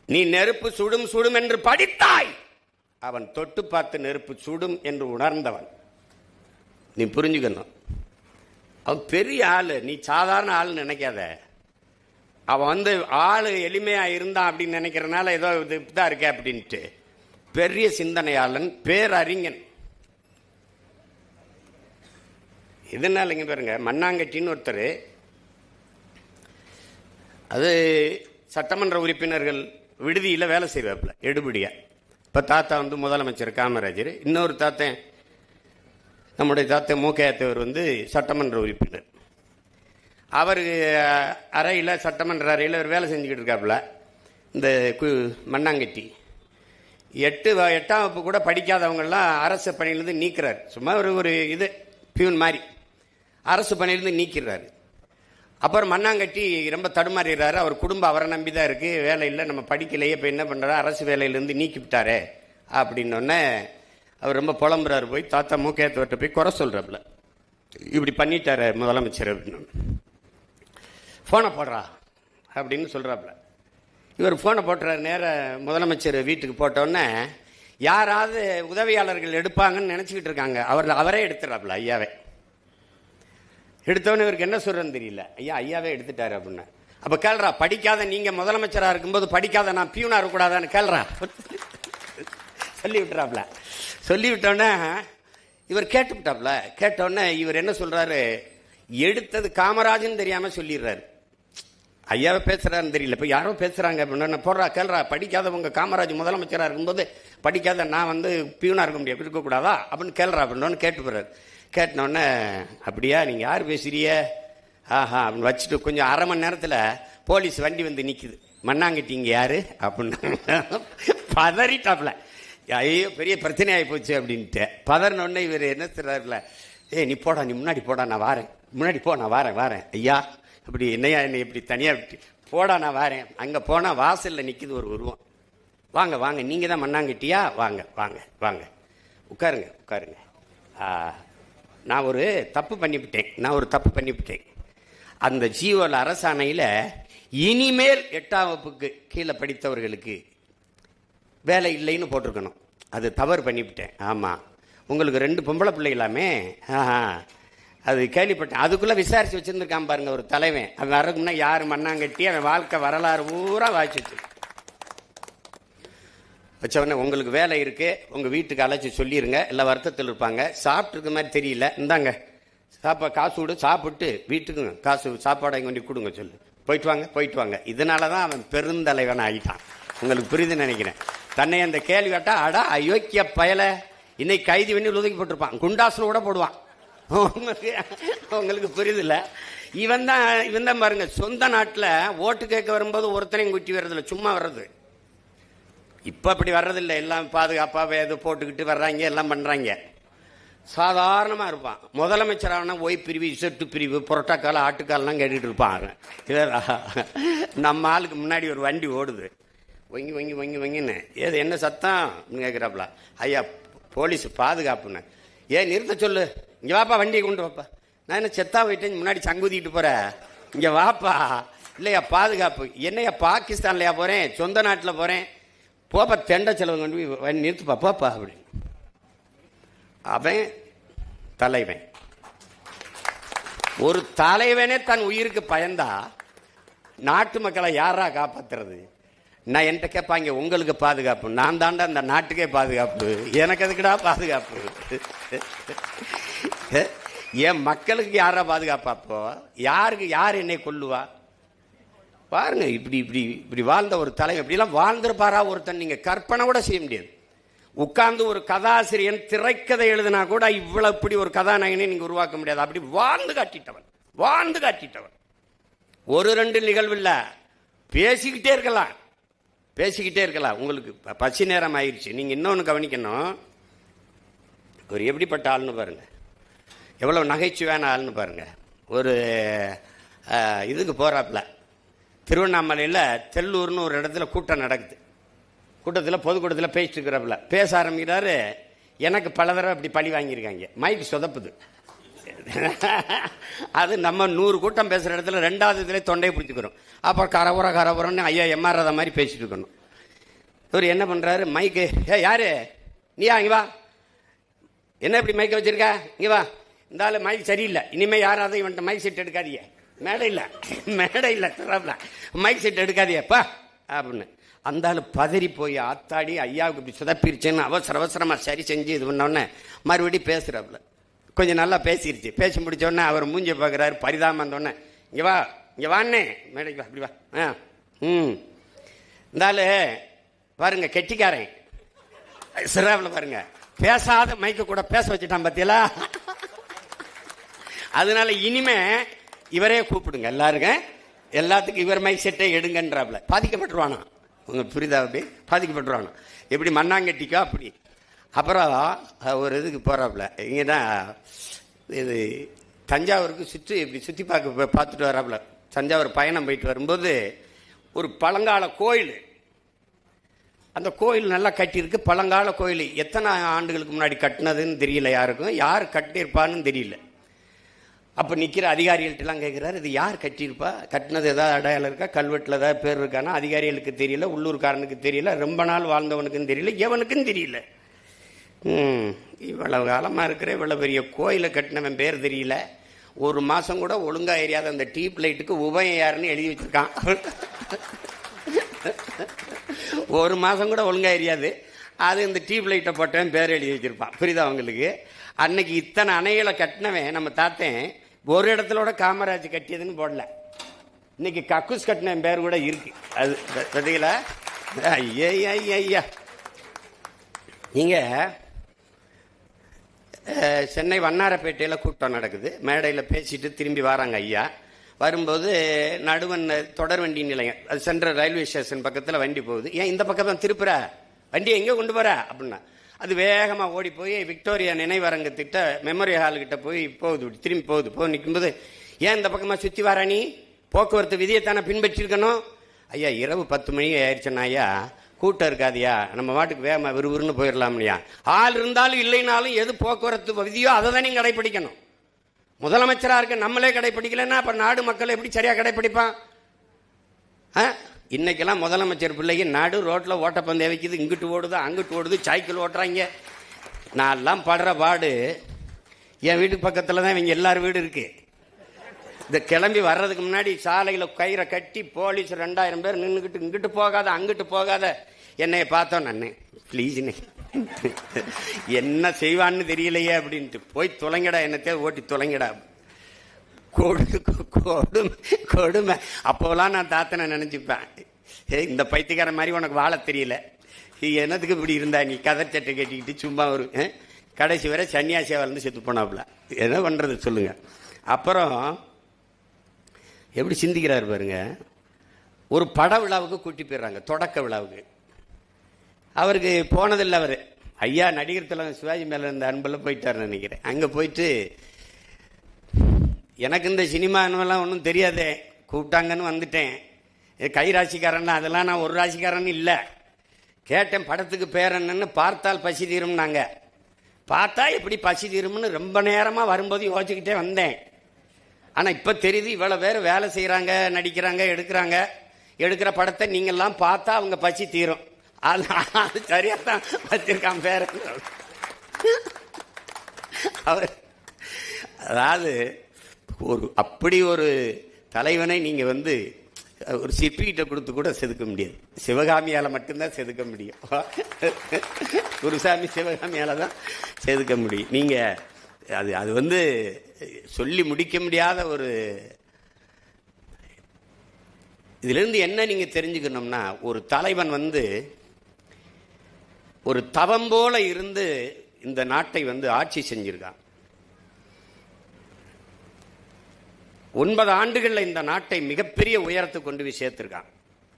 நீ நெருப்பு சுடும் சுடும் என்று படித்தாய், அவன் தொட்டு பார்த்து நெருப்பு சுடும் என்று உணர்ந்தவன். நீ புரிஞ்சுக்கணும், அவன் பெரிய ஆளு, நீ சாதாரண ஆள் நினைக்காத. அவன் ஆளு எளிமையா இருந்தான் அப்படின்னு நினைக்கிறனால ஏதோ இதுதான் இருக்க அப்படின்ட்டு. பெரிய சிந்தனையாளன், பேரறிஞன். இதனால இங்க பாருங்க, மண்ணாங்கட்டின்னு ஒருத்தர், அது சட்டமன்ற உறுப்பினர்கள் விடுதியில் வேலை செய்வாப்புல எடுபடியா. இப்போ தாத்தா முதலமைச்சர் காமராஜர், இன்னொரு தாத்தன் நம்முடைய தாத்தன் மூக்கையாத்தவர் சட்டமன்ற உறுப்பினர். அவர் அறையில், சட்டமன்ற அறையில் அவர் வேலை செஞ்சுக்கிட்டு இருக்காப்புல. இந்த மண்ணாங்கட்டி 8ஆம் வகுப்பு கூட படிக்காதவங்கெல்லாம் அரசு பணியிலிருந்து நீக்கிறார். சும்மா ஒரு இது பியூன் மாதிரி அரசு பணியிலிருந்து நீக்கிறாரு. அப்புறம் மண்ணாங்கட்டி ரொம்ப தடுமாறுகிறாரு. அவர் குடும்பம் அவரை நம்பி தான் இருக்கு, வேலை இல்லை, நம்ம படிக்கலையே, இப்போ என்ன பண்ணுறாரு, அரசு வேலையிலேருந்து நீக்கி விட்டாரே அப்படின்னோடனே அவர் ரொம்ப புலம்புறாரு. போய் தாத்தா மூக்கையத்தவர்கிட்ட போய் குறை சொல்கிறாப்புல, இப்படி பண்ணிட்டாரு முதலமைச்சர் அப்படின்னு. ஃபோனை போடுறா அப்படின்னு சொல்கிறாப்புல. இவர் ஃபோனை போட்டுறாரு. நேராக முதலமைச்சர் வீட்டுக்கு போட்டோன்னே யாராவது உதவியாளர்கள் எடுப்பாங்கன்னு நினச்சிக்கிட்டு இருக்காங்க. அவரே எடுத்துறாப்புல, ஐயாவே எடுத்தவொன்னு. இவருக்கு என்ன சொல்றன்னு தெரியல. ஐயாவே எடுத்துட்டாரு அப்படின்னு. அப்ப கேள்றா, படிக்காத நீங்க முதலமைச்சரா இருக்கும்போது படிக்காத நான் பியூனா இருக்கக்கூடாதான்னு கேள்றா. சொல்லி விட்டுறாப்ல. சொல்லி விட்டோன்னே இவர் கேட்டுவிட்டாப்ல. கேட்டோடனே இவர் என்ன சொல்றாரு, எடுத்தது காமராஜன் தெரியாம சொல்லிடுறாரு. ஐயாவை பேசுறாருன்னு தெரியல, இப்போ யாரோ பேசுறாங்க அப்படின்னு போடுறா கேள்றா, படிக்காதவங்க காமராஜ் முதலமைச்சராக இருக்கும்போது படிக்காத நான் வந்து பியூனா இருக்க முடியாது, இருக்கக்கூடாதா அப்படின்னு கேள்றா அப்படின்னு கேட்டு போறாரு. கேட்டினோடனே அப்படியா நீங்கள் யார் பேசுறிய, ஆஹா அப்படின்னு வச்சுட்டு கொஞ்சம் அரை மணி நேரத்தில் போலீஸ் வண்டி வந்து நிற்குது. மண்ணாங்கட்டிங்க யாரு அப்படின்னு பதறிட்டாப்ல. ஐயோ பெரிய பிரச்சனை ஆகி போச்சு அப்படின்ட்டு பதறினோடனே இவர் என்ன சொல்றாருல, நீ போடா, நீ முன்னாடி போடா, நான் வாரேன், முன்னாடி போ, நான் வாரேன் ஐயா, இப்படி என்னையா என்னை இப்படி தனியாக விட்டு போடா, நான் வாரேன். அங்கே போனால் வாசலில் நிற்கிது ஒரு உருவம். வாங்க வாங்க, நீங்கள் தான் மண்ணாங்கட்டியா, வாங்க வாங்க வாங்க, உட்காருங்க உட்காருங்க. நான் ஒரு தப்பு பண்ணிவிட்டேன். அந்த ஜீவோல அரசாணையில் இனிமேல் 8ஆம் வகுப்புக்கு கீழே படித்தவர்களுக்கு வேலை இல்லைன்னு போட்டிருக்கணும். அது தவறு பண்ணிவிட்டேன். ஆமாம், உங்களுக்கு 2 பொம்பளை பிள்ளைகளாமே, அது கேள்விப்பட்டேன். அதுக்குள்ளே விசாரித்து வச்சுருந்துருக்கான் பாருங்க ஒரு தலைவன். அவன் வரக்கும்னா யார் மண்ணாங்கட்டி அவன் வாழ்க்கை வரலாறு பூரா வாய்ச்சி வச்சவொடனே உங்களுக்கு வேலை இருக்குது, உங்கள் வீட்டுக்கு அழைச்சி சொல்லிடுங்க, எல்லாம் வருத்தத்தில் இருப்பாங்க, சாப்பிட்ருக்க மாதிரி தெரியல, இந்தாங்க காசு விடு, சாப்பிட்டு வீட்டுக்கு காசு சாப்பாடை கொண்டு கொடுங்க சொல்லு, போயிட்டு வாங்க. இதனால தான் அவன் பெருந்தலைவன் ஆகிட்டான். உங்களுக்கு புரியுதுன்னு நினைக்கிறேன். தன்னை அந்த கேள்வி கேட்டா, அடா அயோக்கிய பயலை, இன்னைக்கு கைது பண்ணி ஒதுக்கி போட்டிருப்பான், குண்டாசனம் கூட போடுவான். உங்களுக்கு புரியுதுல்ல? இவன் தான் பாருங்க, சொந்த நாட்டில் ஓட்டு கேட்க வரும்போது ஒருத்தனையும் குட்டி வர்றதில்ல, சும்மா வர்றது. இப்போ அப்படி வர்றதில்லை, எல்லாம் பாதுகாப்பாக இது போட்டுக்கிட்டு வர்றாங்க, எல்லாம் பண்ணுறாங்க. சாதாரணமாக இருப்பான். முதலமைச்சரான ஒய் பிரிவு, இசட்டு பிரிவு, புரோட்டாக்கால், ஆட்டுக்கால்லாம் கேட்டுட்டு இருப்பான். நம்ம ஆளுக்கு முன்னாடி ஒரு வண்டி ஓடுது, வங்கின்னு, ஏது என்ன சத்தம் கேட்குறாப்புல, ஐயா போலீஸ் பாதுகாப்புன்னு. ஏன் நிறுத்த சொல்லு, இங்கே வாப்பா, வண்டியை கொண்டு வாப்பா. நான் என்ன செத்தா போயிட்டேன், முன்னாடி சங்குதிக்கிட்டு போகிறேன், இங்கே வாப்பா. இல்லையா பாதுகாப்பு, என்னையா பாகிஸ்தான்லையா போகிறேன், சொந்த நாட்டில் போகிறேன், போப்பா, தெண்ட செலவு கொண்டு போய் நிறுத்துப்பா போப்பா அப்படின்னு. அவன் தலைவன். ஒரு தலைவனே தன் உயிருக்கு பயந்தா நாட்டு மக்களை யாரா காப்பாத்துறது? நான் என்கிட்ட கேட்பாங்க, உங்களுக்கு பாதுகாப்பு, நான் தாண்டா அந்த நாட்டுக்கே பாதுகாப்பு, எனக்கு எதுக்குடா பாதுகாப்பு? என் மக்களுக்கு யாரா பாதுகாப்பாப்போ? யார் என்னை கொல்லுவா? பாருங்க, இப்படி வாழ்ந்த ஒரு தலைவர், இப்படிலாம் வாழ்ந்திருப்பாரா ஒருத்தன்? நீங்க கற்பனை கூட செய்ய முடியாது. உட்கார்ந்து ஒரு கதாசிரியன் திரைக்கதை எழுதினா கூட இவ்வளவு இப்படி ஒரு கதாநாயகனை நீங்க உருவாக்க முடியாது. அப்படி வாழ்ந்து காட்டிட்டவன். ஒரு 2 நிகழ்வு இல்ல, பேசிக்கிட்டே இருக்கலாம். உங்களுக்கு பசி நேரம் ஆயிடுச்சு. நீங்க இன்னொன்னு கவனிக்கணும், ஒரு எப்படிப்பட்ட ஆள்னு பாருங்க, எவ்வளவு நகைச்சுவையான ஆள்னு பாருங்க. ஒரு இதுக்கு போறாப்புல, திருவண்ணாமலையில் தெல்லூர்னு ஒரு இடத்துல கூட்டம் நடக்குது. பொதுக்கூட்டத்தில் பேசிட்டு இருக்கிறப்பல பேச ஆரம்பிக்கிறாரு. எனக்கு பல தடவை இப்படி பழி வாங்கியிருக்காங்க, மைக்கு சொதப்புது. அது நம்ம 100 கூட்டம் பேசுகிற இடத்துல 2வது இதில் தொண்டையை பிடிச்சிக்கிறோம். அப்புறம் கரபுரன்னு ஐயா எம்ஆர்றத மாதிரி பேசிட்டு இருக்கணும். இவர் என்ன பண்ணுறாரு, மைக்கு, யாரு நீயா, இங்கே வா, என்ன இப்படி மைக்கை வச்சிருக்க, இங்கே வா, இந்த ஆள் மைக் சரியில்லை, இனிமேல் யாராவது இவன்ட்ட மைக் செட் எடுக்காதீங்க, மேடை இல்லை தரப்புல மைக் செட் எடுக்காதியப்பா அப்படின்னு. அந்த ஆள் பதறி போய், ஆத்தாடி ஐயாவுக்கு இப்படி சுதப்பிருச்சுன்னு அவசரமாக சரி செஞ்சு இது பண்ணோடனே மறுபடியும் பேசுகிறாப்புல. கொஞ்சம் நல்லா பேசிருச்சு. பேசி முடிச்சோடனே அவர் மூஞ்சி பார்க்குறாரு, பரிதாபம் வந்தோடனே, இங்கே வாண்ணே மேடைக்கு வா, அப்படி வா. இந்த ஆள் பாருங்க கெட்டிக்காரன், சிறாவில் பாருங்க, பேசாத மைக்க கூட பேச வச்சுட்டான் பத்தியலா. அதனால இனிமே இவரே கூப்பிடுங்க, எல்லாத்துக்கும் இவர் மைக் செட்டை எடுங்கன்றாப்ல. பாதிக்கப்பட்டுருவானா? உங்களுக்கு புரியுதா? அப்படி பாதிக்கப்பட்டுருவானா? எப்படி மண்ணாங்கட்டிக்கோ அப்படி. அப்புறம் ஒரு இதுக்கு போகிறாப்புல, இங்கே தான் இது தஞ்சாவூருக்கு சுற்றி பார்த்துட்டு வராப்புல. தஞ்சாவூர் பயணம் போயிட்டு வரும்போது ஒரு பழங்கால கோயில், அந்த கோயில் நல்லா கட்டியிருக்கு, பழங்கால கோயில். எத்தனை ஆண்டுகளுக்கு முன்னாடி கட்டினதுன்னு தெரியல யாருக்கும், யார் கட்டியிருப்பான்னு தெரியல. அப்போ நிற்கிற அதிகாரிகள்ட்டெல்லாம் கேட்குறாரு, இது யார் கட்டியிருப்பா, கட்டினது ஏதாவது அடையாளம் இருக்கா, கல்வெட்டில் ஏதாவது பேர் இருக்கானா? அதிகாரிகளுக்கு தெரியல, உள்ளூர்காரனுக்கு தெரியல, ரொம்ப நாள் வாழ்ந்தவனுக்கும் தெரியல, எவனுக்கும் தெரியல. இவ்வளவு காலமாக இருக்கிற இவ்வளோ பெரிய கோயிலை கட்டினவன் பேர் தெரியல, 1 மாதம் கூட ஒழுங்காக எரியாத அந்த டீப் லைட்டுக்கு உபயம் யாருன்னு எழுதி வச்சிருக்கான். 1 மாதம் கூட ஒழுங்காக எரியாது. அது இந்த டியூப் லைட்டை போட்டவன் பேர் எழுதி வச்சிருப்பான். புரியுதா அவங்களுக்கு? அன்னைக்கு இத்தனை அணைகளை கட்டினவன் நம்ம தாத்தன் ஒரு இடத்துல காமராஜ் கட்டியதுன்னு போடல. இன்னைக்கு கக்கூஸ் கட்டின பேர் கூட இருக்கு. அது பார்த்தீங்களா? ஐயா ஐயா, நீங்க சென்னை வண்ணாரப்பேட்டையில் கூட்டம் நடக்குது. மேடையில் பேசிட்டு திரும்பி வராங்க ஐயா. வரும்போது நடுவன் தொடர் வண்டி நிலையம், அது சென்ட்ரல் ரயில்வே ஸ்டேஷன் பக்கத்தில் வண்டி போகுது. ஏன் இந்த பக்கம் தான் திருப்புற, வண்டியை எங்கே கொண்டு போற அப்படின்னா, அது வேகமாக ஓடி போய் விக்டோரியா நினைவரங்கத்திட்ட மெமரி ஹால்கிட்ட போய் போகுது, திரும்பி போகுது நிற்கும்போது, ஏன் இந்த பக்கமாக சுற்றி வர, நீ போக்குவரத்து விதியை தானே பின்பற்றிருக்கணும். ஐயா இரவு 10 மணி ஆயிடுச்சுன்னா ஐயா கூட்டம் இருக்காதியா, நம்ம வாட்டுக்கு வேகமாக விறுவிறுன்னு போயிடலாம் இல்லையா. ஆள் இருந்தாலும் இல்லைனாலும் எது போக்குவரத்து விதியோ அதை தான் நீங்கள் கடைப்பிடிக்கணும். முதலமைச்சராக இருக்க நம்மளே கடைப்பிடிக்கலன்னா அப்போ நாடு மக்கள் எப்படி சரியாக கடைப்பிடிப்பான்? இன்னைக்கெல்லாம் முதலமைச்சர் பிள்ளைக்கு நாடு ரோட்டில் ஓட்டப்பந்தயம் வைக்குது, இங்கிட்டு ஓடுது அங்கிட்டு ஓடுது, சைக்கிள் ஓட்டுறாங்க. நான்லாம் படுற பாடு, என் வீட்டு பக்கத்தில் தான் இவங்க எல்லாரும் வீடு இருக்கு. இந்த கிளம்பி வர்றதுக்கு முன்னாடி சாலையில் கயிறை கட்டி போலீஸ் 2000 பேர் நின்றுக்கிட்டு இங்கிட்டு போகாத அங்கிட்டு போகாத. என்னைய பார்த்தோம் நான், ப்ளீஸ் என்ன செய்வான்னு தெரியலையே அப்படின்ட்டு, போய் தொலைங்கடா, என்னத்தையே ஓட்டி தொலைங்கடா. கொடுமை. அப்போலாம் நான் தாத்தனை நினைச்சுப்பேன், இந்த பைத்தியக்கார மாதிரி உனக்கு வாழ தெரியல, என்னத்துக்கு இப்படி இருந்தா நீ கதை சட்டை கட்டிக்கிட்டு சும்மா ஒரு கடைசி வரை சன்னியாசியா வந்து செத்து போனாப்புல. என்ன பண்றது சொல்லுங்க. அப்புறம் எப்படி சிந்திக்கிறாரு பாருங்க. ஒரு பட விழாவுக்கு கூட்டி போயிடுறாங்க, தொடக்க விழாவுக்கு. அவருக்கு போனதில்லை. அவர் ஐயா நடிகர் தலைவர் சிவாஜி மேல இருந்த அன்பெல்லாம் போயிட்டாருன்னு நினைக்கிறேன். அங்கே போயிட்டு, எனக்கு இந்த சினிமானெல்லாம் ஒன்றும் தெரியாதே, கூப்பிட்டாங்கன்னு வந்துட்டேன், கை ராசிக்காரன் அதெல்லாம் நான் ஒரு ராசிக்காரன் இல்லை. கேட்டேன் படத்துக்கு பேர் என்னன்னு, பார்த்தால் பசி தீரும். நாங்கள் பார்த்தா எப்படி பசி தீரும்னு ரொம்ப நேரமாக வரும்போது யோசிச்சுக்கிட்டே வந்தேன். ஆனால் இப்போ தெரியுது, இவ்வளோ பேர் வேலை செய்கிறாங்க, நடிக்கிறாங்க, எடுக்கிற படத்தை நீங்கள்லாம் பார்த்தா அவங்க பசி தீரும். அது சரியாக தான் வச்சிருக்கான் பேர். அவர் அதாவது அப்படி ஒரு தலைவனை நீங்கள் வந்து ஒரு சிற்பிகிட்ட கொடுத்து கூட செதுக்க முடியாது. சிவகாமியால் மட்டும்தான் செதுக்க முடியும். குருசாமி சிவகாமியால் தான் செதுக்க முடியும். நீங்கள் அது வந்து சொல்லி முடிக்க முடியாத ஒரு. இதிலிருந்து என்ன நீங்க தெரிஞ்சுக்கணும்னா, ஒரு தலைவன் வந்து ஒரு தவம் போல இருந்து இந்த நாட்டை வந்து ஆட்சி செஞ்சிருக்கான். 9 ஆண்டுகள்ல இந்த நாட்டை மிகப்பெரிய உயரத்துக்கு கொண்டு போய் சேர்த்திருக்கான்.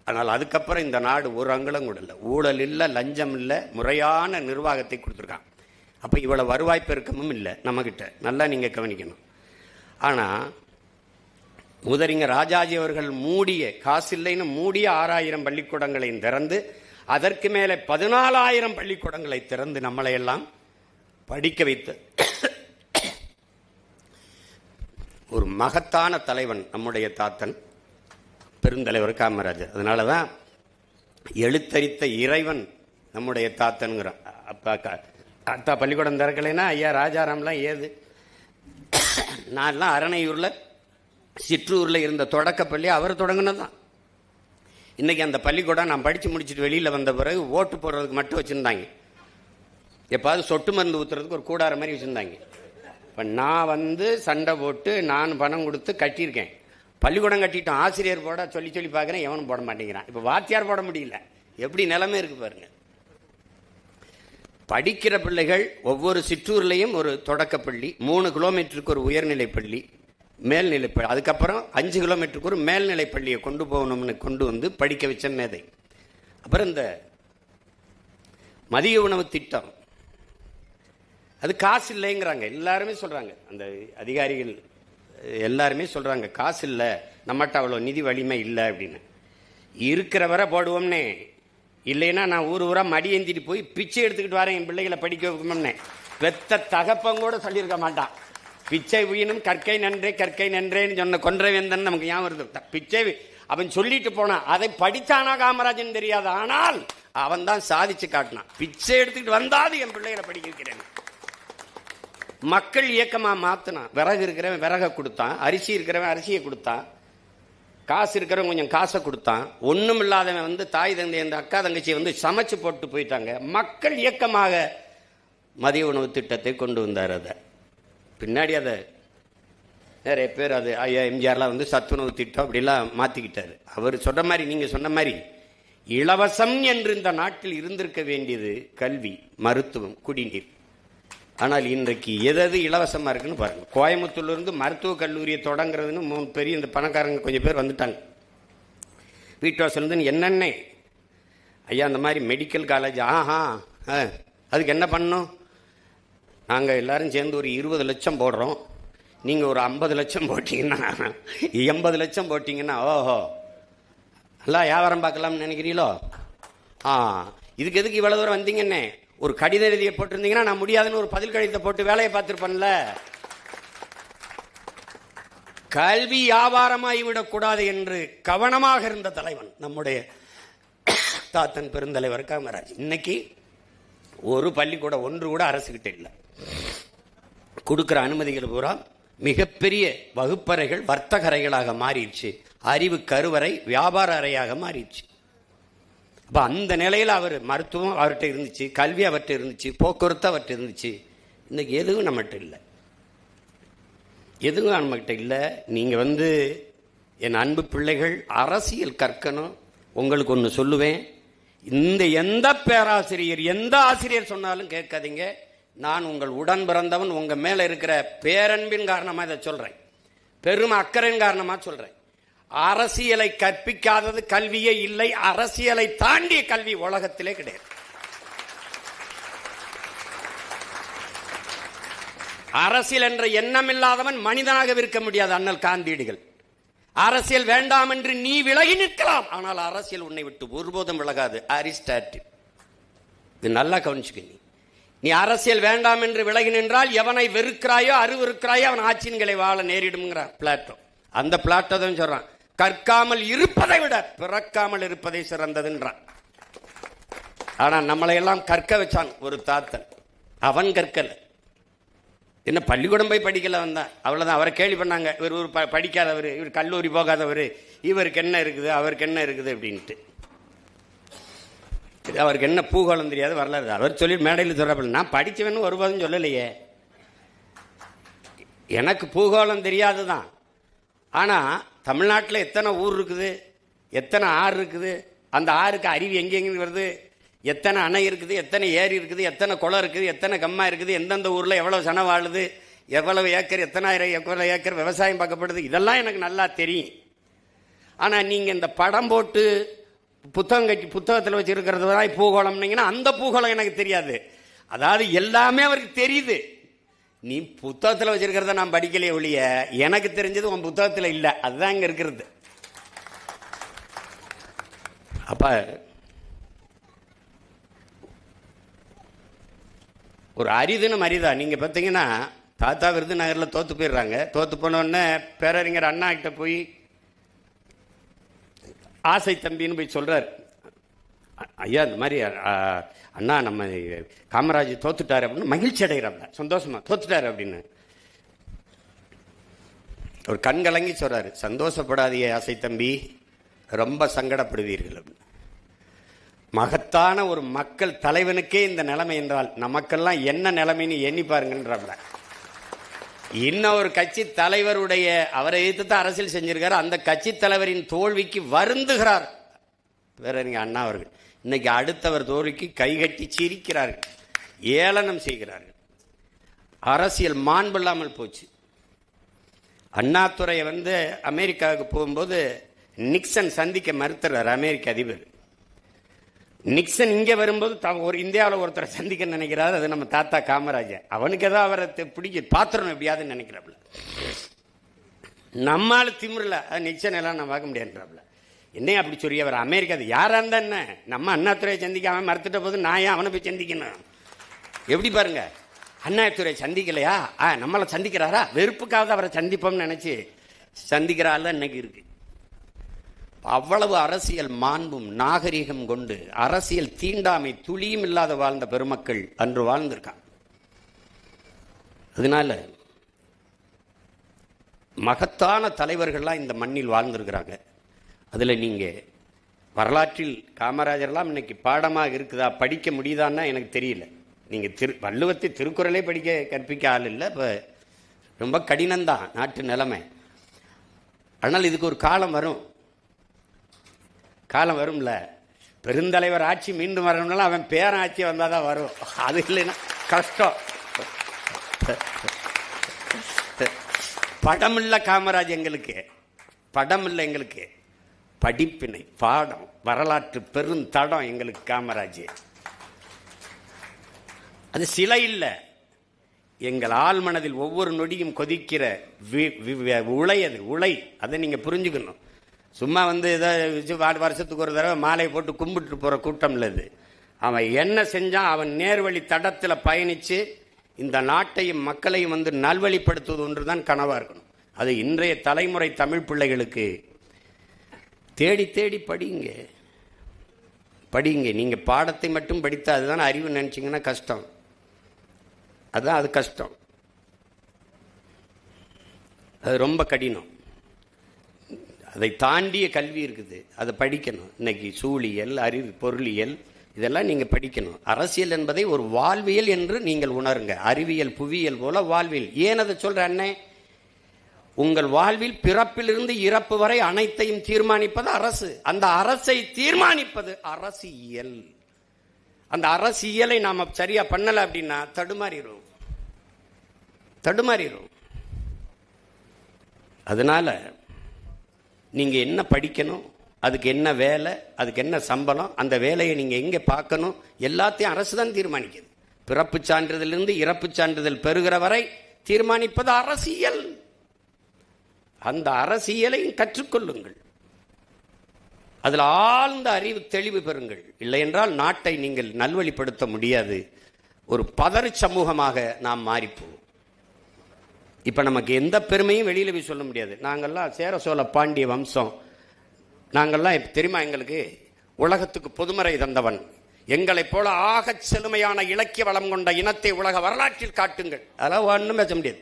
ஆனால் அதுக்கப்புறம் இந்த நாடு ஒரு அங்குலம் கூட இல்லை, ஊழல் இல்லை, லஞ்சம் இல்லை, முறையான நிர்வாகத்தை கொடுத்துருக்கான். அப்போ இவ்வளவு வருவாய் பெருக்கமும் இல்லை நம்மகிட்ட, நல்லா நீங்கள் கவனிக்கணும். ஆனால் முதறிஞர் ராஜாஜி அவர்கள் மூடிய, காசு இல்லைன்னு மூடிய 6000 பள்ளிக்கூடங்களையும் திறந்து, அதற்கு மேலே 14,000 பள்ளிக்கூடங்களை திறந்து நம்மளை எல்லாம் படிக்க வைத்து ஒரு மகத்தான தலைவன் நம்முடைய தாத்தன் பெருந்தலைவர் காமராஜர். அதனால தான் எழுத்தறித்த இறைவன் நம்முடைய தாத்தனுங்கிறான். அத்தா பள்ளிக்கூடம் திறக்கலைன்னா ஐயா ராஜாராம்லாம் ஏது. நான்லாம் அரணையூரில் சிற்றூரில் இருந்த தொடக்கப்பள்ளி அவர் தொடங்கினதான். இன்றைக்கி அந்த பள்ளிக்கூடம் நான் படித்து முடிச்சுட்டு வெளியில் வந்த பிறகு ஓட்டு போடுறதுக்கு மட்டும் வச்சுருந்தாங்க. எப்பாவது சொட்டு மருந்து ஊற்றுறதுக்கு ஒரு கூடார மாதிரி வச்சுருந்தாங்க. இப்போ நான் வந்து சண்டை போட்டு நான் பணம் கொடுத்து கட்டியிருக்கேன். பள்ளிக்கூடம் கட்டிட்டோம், ஆசிரியர் போட சொல்லி பார்க்குறேன், எவனும் போட மாட்டேங்கிறான். இப்போ வாத்தியார் போட முடியல. எப்படி நிலைமை இருக்குது பாருங்க. படிக்கிற பிள்ளைகள் ஒவ்வொரு சிற்றூர்லேயும் ஒரு தொடக்கப்பள்ளி, 3 கிலோமீட்டருக்கு ஒரு உயர்நிலைப்பள்ளி, மேல்நிலைப்பள்ளி, அதுக்கப்புறம் 5 கிலோமீட்டருக்கு ஒரு மேல்நிலைப்பள்ளியை கொண்டு போகணும்னு கொண்டு வந்து படிக்க வச்ச மேதை. அப்புறம் இந்த மதிய உணவு திட்டம், அது காசு இல்லைங்கிறாங்க, எல்லாருமே சொல்கிறாங்க. அந்த அதிகாரிகள் எல்லாருமே சொல்கிறாங்க காசு இல்லை, நம்மகிட்ட அவ்வளோ நிதி வலிமை இல்லை அப்படின்னு. இருக்கிற வரை போடுவோம்னே, இல்லைன்னா நான் ஊரா மடி ஏந்திட்டு போய் பிச்சை எடுத்துக்கிட்டு வரேன் என் பிள்ளைகளை படிக்க வைக்கணும்னே. பெத்த தகப்பங்கூட சொல்லியிருக்க மாட்டான். பிச்சை உயினும் கற்கை நன்றேன்னு சொன்ன கொன்றைவேந்தன் நமக்கு ஞாபகம் வருது. பிச்சை அவன் சொல்லிட்டு போனான், அதை படித்தானா காமராஜன் தெரியாது, ஆனால் அவன் தான் சாதிச்சு காட்டினான். பிச்சை எடுத்துக்கிட்டு வந்தாது என் பிள்ளைகளை படிக்க வைக்கிறேன். மக்கள் இயக்கமா மாத்தினான். விறகு இருக்கிறவன் விறக கொடுத்தான், அரிசி இருக்கிறவன் அரிசியை கொடுத்தான், காசு இருக்கிறவங்க கொஞ்சம் காசை கொடுத்தான். ஒன்றும் இல்லாதவன் வந்து தாய் தந்தை அந்த அக்கா தங்கச்சியை வந்து சமைச்சு போட்டு போயிட்டாங்க. மக்கள் இயக்கமாக மதிய உணவு திட்டத்தை கொண்டு வந்தார். அதை பின்னாடி அதை நிறைய பேர் அது ஐயா எம்ஜிஆர்லாம் வந்து சத்துணவு திட்டம் அப்படிலாம் மாற்றிக்கிட்டார். அவர் சொன்ன மாதிரி, நீங்கள் சொன்ன மாதிரி இலவசம் என்று இந்த நாட்டில் இருந்திருக்க வேண்டியது கல்வி, மருத்துவம், குடிநீர். ஆனால் இன்றைக்கு எது இலவசமாக இருக்குன்னு பாருங்கள். கோயம்புத்தூர்லேருந்து மருத்துவக் கல்லூரியை தொடங்குறதுன்னு 3 பெரிய இந்த பணக்காரங்க கொஞ்சம் பேர் வந்துட்டாங்க. வீட்டு வாசல்லேருந்து என்னென்ன ஐயா அந்த மாதிரி மெடிக்கல் காலேஜ், அதுக்கு என்ன பண்ணணும்? நாங்கள் எல்லாரும் சேர்ந்து ஒரு 20 லட்சம் போடுறோம், நீங்கள் ஒரு 50 லட்சம் போட்டிங்கன்னா 80 லட்சம் போட்டிங்கன்னா ஓஹோ நல்லா வியாபாரம் பார்க்கலாம்னு நினைக்கிறீங்களோ? இதுக்கு எதுக்கு இவ்வளோ தூரம் வந்தீங்கன்னே ஒரு கடித எழுதியை போட்டிருந்தீங்கன்னா நான் முடியாதுன்னு ஒரு பதில் கடிதத்தை போட்டு வேலையை பார்த்துருப்பேன்ல. கல்வி வியாபாரமாகி விடக்கூடாது என்று கவனமாக இருந்த தலைவன் நம்முடைய தாத்தன் பெருந்தலைவர் காமராஜ். இன்னைக்கு ஒரு பள்ளிக்கூடம் ஒன்று கூட அரசுகிட்ட இல்லை. கொடுக்குற அனுமதிகள் பூரா மிகப்பெரிய வகுப்பறைகள் வர்த்தக அறைகளாக மாறிடுச்சு. அறிவு கருவறை வியாபார அறையாக மாறிடுச்சு. அப்போ அந்த நிலையில் அவர் மருத்துவம் அவர்கிட்ட இருந்துச்சு, கல்வி அவர்கிட்ட இருந்துச்சு, போக்குவரத்து அவர்கிட்ட இருந்துச்சு. இன்னைக்கு எதுவும் நம்மகிட்ட இல்லை, எதுவும் நம்மகிட்ட இல்லை. நீங்கள் வந்து என் அன்பு பிள்ளைகள் அரசியல் கற்கணும். உங்களுக்கு ஒன்று சொல்லுவேன், இந்த எந்த பேராசிரியர் எந்த ஆசிரியர் சொன்னாலும் கேட்காதீங்க. நான் உங்கள் உடன் பிறந்தவன், உங்கள் மேலே இருக்கிற பேரன்பின் காரணமாக இதை சொல்கிறேன், பெரும் அக்கறையின் காரணமாக சொல்கிறேன். அரசியலை கற்பிக்காதது கல்வியே இல்லை. அரசியலை தாண்டிய கல்வி உலகத்திலே கிடையாது. அரசியல் என்ற எண்ணம் இல்லாதவன் மனிதனாக இருக்க முடியாது. அண்ணல் காந்தியடிகள், அரசியல் வேண்டாம் என்று நீ விலகி நிற்கலாம், ஆனால் அரசியல் உன்னை விட்டு ஒருபோதும் விலகாது. அரிஸ்டாட்டில். இது நல்லா கவனிச்சுக்க. நீ அரசியல் வேண்டாம் என்று விலகி நின்றால் எவனை வெறுக்கிறாயோ அருவருக்கிறாயோ அவன் ஆட்சியன்களை வாழ நேரிடும்ங்கிறான் பிளாட்டோ. அந்த பிளாட்டோ தான் சொல்றான், கற்காமல் இருப்பதை விட பிறக்காமல் இருப்பதை சிறந்ததுன்றான். ஆனா நம்மளை எல்லாம் கற்க வச்சான் ஒரு தாத்தன். அவன் கற்கல. என்ன பள்ளிக்கூடம் போய் படிக்கல வந்தான், அவ்வளவுதான். அவரை கேள்வி பண்ணாங்க, இவர் ஒரு படிக்காதவர், இவர் கல்லூரி போகாதவர், இவருக்கு என்ன இருக்குது அவருக்கு என்ன இருக்குது அப்படின்ட்டு. அவருக்கு என்ன பூகோளம் தெரியாது, வரலாறு. அவர் சொல்லி மேடையில் சொல்றப்ப நான் படிச்சவன்னு ஒருபோதும் சொல்லலையே. எனக்கு பூகோளம் தெரியாது தான். ஆனால் தமிழ்நாட்டில் எத்தனை ஊர் இருக்குது, எத்தனை ஆறு இருக்குது, அந்த ஆறுக்கு அருவி எங்கெங்க வருது, எத்தனை அணை இருக்குது, எத்தனை ஏரி இருக்குது, எத்தனை குளம் இருக்குது, எத்தனை கம்மா இருக்குது, எந்தெந்த ஊரில் எவ்வளவு சனம் வாழுது, எவ்வளவு ஏக்கர், எவ்வளவு ஏக்கர் விவசாயம் பார்க்கப்படுது, இதெல்லாம் எனக்கு நல்லா தெரியும். ஆனால் நீங்கள் இந்த படம் போட்டு புத்தகத்தில் வச்சிருக்கிறது தான் பூகோளம்னீங்கன்னா அந்த பூகோளம் எனக்கு தெரியாது. அதாவது எல்லாமே அவருக்கு தெரியுது. நீ புத்தகத்தில் வச்சிருக்கிறத நான் படிக்கலையே ஒழிய எனக்கு தெரிஞ்சது உன் புத்தகத்தில் இல்லை. அதுதான் இங்கே இருக்கிறது. அப்ப ஒரு அரிதுன்னு அரிதா. நீங்க பார்த்தீங்கன்னா தாத்தா விருதுநகரில் தோத்து போயிடுறாங்க. தோத்து போனோடனே பேரறிஞர் அண்ணா கிட்ட போய் ஆசை தம்பின்னு போய் சொல்றாரு, ஐயா இந்த மாதிரி அண்ணா நம்ம காமராஜ் தோத்துட்டாரு அப்படின்னு மகிழ்ச்சி அடைகிறாப்ல, சந்தோஷமா தோத்துட்டாரு அப்படின்னு. ஒரு கண் கலங்கி சொல்றாரு, சந்தோஷப்படாதீங்க ஆசை தம்பி, ரொம்ப சங்கடப்படுவீர்கள் அப்படின்னு. மகத்தான ஒரு மக்கள் தலைவனுக்கே இந்த நிலைமை என்றால் நமக்கெல்லாம் என்ன நிலைமைன்னு எண்ணி பாருங்கன்றாப்ல. இன்னும் ஒரு கட்சி தலைவருடைய, அவரை எதிர்த்து அரசியல் செஞ்சிருக்காரு, அந்த கட்சி தலைவரின் தோல்விக்கு வருந்துகிறார் பேரறிஞர் அண்ணா அவர்கள். இன்னைக்கு அடுத்தவர் தோல்விக்கு கைகட்டி சிரிக்கிறார்கள், ஏளனம் செய்கிறார்கள். அரசியல் மாண்பில்லாமல் போச்சு. அண்ணாதுரை வந்து அமெரிக்காவுக்கு போகும்போது நிக்சன் சந்திக்க மறுத்துறார் அமெரிக்க அதிபர். நிக்சன் இங்கே வரும்போது ஒரு இந்தியாவில் ஒருத்தரை சந்திக்க நினைக்கிறாரு, அது நம்ம தாத்தா காமராஜர். அவனுக்கு ஏதோ அவரை பிடிக்க பாத்திரம் எப்படியாதுன்னு நினைக்கிறாப்புல. நம்மளால திமிரல நிக்சன் எல்லாம் நான் பார்க்க முடியாதுன்றாப்புல. என்ன அப்படி சொல்லி அவர் அமெரிக்கா யாரா இருந்தா என்ன, நம்ம அண்ணாதுரையை சந்திக்காம மறுத்துட்ட போது நான் ஏன் அவனை போய் சந்திக்கணும்? எப்படி பாருங்க, அண்ணாதுரை சந்திக்கலையா, நம்மளை சந்திக்கிறாரா, வெறுப்புக்காவது அவரை சந்திப்போம்னு நினைச்சு சந்திக்கிறாள் இன்னைக்கு இருக்கு. அவ்வளவு அரசியல் மாண்பும் நாகரிகம் கொண்டு அரசியல் தீண்டாமை துளியும் இல்லாத வாழ்ந்த பெருமக்கள் அன்று வாழ்ந்திருக்காங்க. அதனால மகத்தான தலைவர்கள்லாம் இந்த மண்ணில் வாழ்ந்திருக்கிறாங்க. அதில் நீங்கள் வரலாற்றில் காமராஜர்லாம் இன்னைக்கு பாடமாக இருக்குதா, படிக்க முடியுதான்னா எனக்கு தெரியல. நீங்கள் வள்ளுவத்தை திருக்குறளே படிக்க கற்பிக்க ஆள் இல்லை. இப்போ ரொம்ப கடினம்தான் நாட்டு நிலைமை. ஆனால் இதுக்கு ஒரு காலம் வரும், காலம் வரும்ல. பெருந்தலைவர் ஆட்சி மீண்டும் வரணும்னாலும் அவன் பேரன் ஆட்சி வந்தால் தான் வரும். அது இல்லைன்னா கஷ்டம். படம் இல்லை காமராஜ் எங்களுக்கு, படம் இல்லை எங்களுக்கு, படிப்பினை பாடம், வரலாற்று பெருந்தடம் எங்களுக்கு காமராஜ். அது சிலை இல்லை, எங்கள் ஆள் மனதில் ஒவ்வொரு நொடியும் கொதிக்கிற உலை. அது உலை, அதை நீங்கள் புரிஞ்சுக்கணும். சும்மா ஏதோ வருஷத்துக்கு ஒரு தடவை மாலையை போட்டு கும்பிட்டு போகிற கூட்டம் இல்லை இது. அவன் என்ன செஞ்சான், அவன் நேர்வழி தடத்தில் பயணித்து இந்த நாட்டையும் மக்களையும் நல்வழிப்படுத்துவது ஒன்று தான் கனவாக இருக்கணும். அது இன்றைய தலைமுறை தமிழ் பிள்ளைகளுக்கு தேடி தேடி படிங்க, படிங்க. நீங்கள் பாடத்தை மட்டும் படித்தா அதுதான் அறிவு நினச்சிங்கன்னா கஷ்டம். அதுதான் அது கஷ்டம், அது ரொம்ப கடினம். அதை தாண்டிய கல்வி இருக்குது, அதை படிக்கணும். இன்னைக்கு சூழியல், அறிவு, பொருளியல் இதெல்லாம் நீங்கள் படிக்கணும். அரசியல் என்பதை ஒரு வாழ்வியல் என்று நீங்கள் உணருங்க. அறிவியல் புவியியல் போல வாழ்வியல். ஏன் அதை சொல்ற அண்ணே? உங்கள் வாழ்வில் பிறப்பிலிருந்து இறப்பு வரை அனைத்தையும் தீர்மானிப்பது அரசு. அந்த அரசை தீர்மானிப்பது அரசியல். அந்த அரசியலை நாம சரியா பண்ணல அப்படின்னா தடுமாறிடும். அதனால நீங்க என்ன படிக்கணும், அதுக்கு என்ன வேலை, அதுக்கு என்ன சம்பளம், அந்த வேலையை நீங்க எங்க பார்க்கணும், எல்லாத்தையும் அரசு தான் தீர்மானிக்குது. பிறப்பு சான்றிதழிலிருந்து இறப்பு சான்றிதழ் பெறுகிற வரை தீர்மானிப்பது அரசியல். அந்த அரசியலை கற்றுக்கொள்ளுங்கள், அதில் ஆழ்ந்த அறிவு தெளிவு பெறுங்கள். இல்லை என்றால் நாட்டை நீங்கள் நல்வழிப்படுத்த முடியாது. ஒரு பதறு சமூகமாக நாம் மாறிப்போம். இப்ப நமக்கு எந்த பெருமையும் வெளியில போய் சொல்ல முடியாது. நாங்கள்லாம் சேர சோழ பாண்டிய வம்சம், நாங்கள்லாம் தெரியுமா, எங்களுக்கு உலகத்துக்கு பொதுமறை தந்தவன், எங்களை போல ஆகச் செழுமையான இலக்கிய வளம் கொண்ட இனத்தை உலக வரலாற்றில் காட்டுங்கள். அதெல்லாம் ஒன்றும் பேச முடியாது,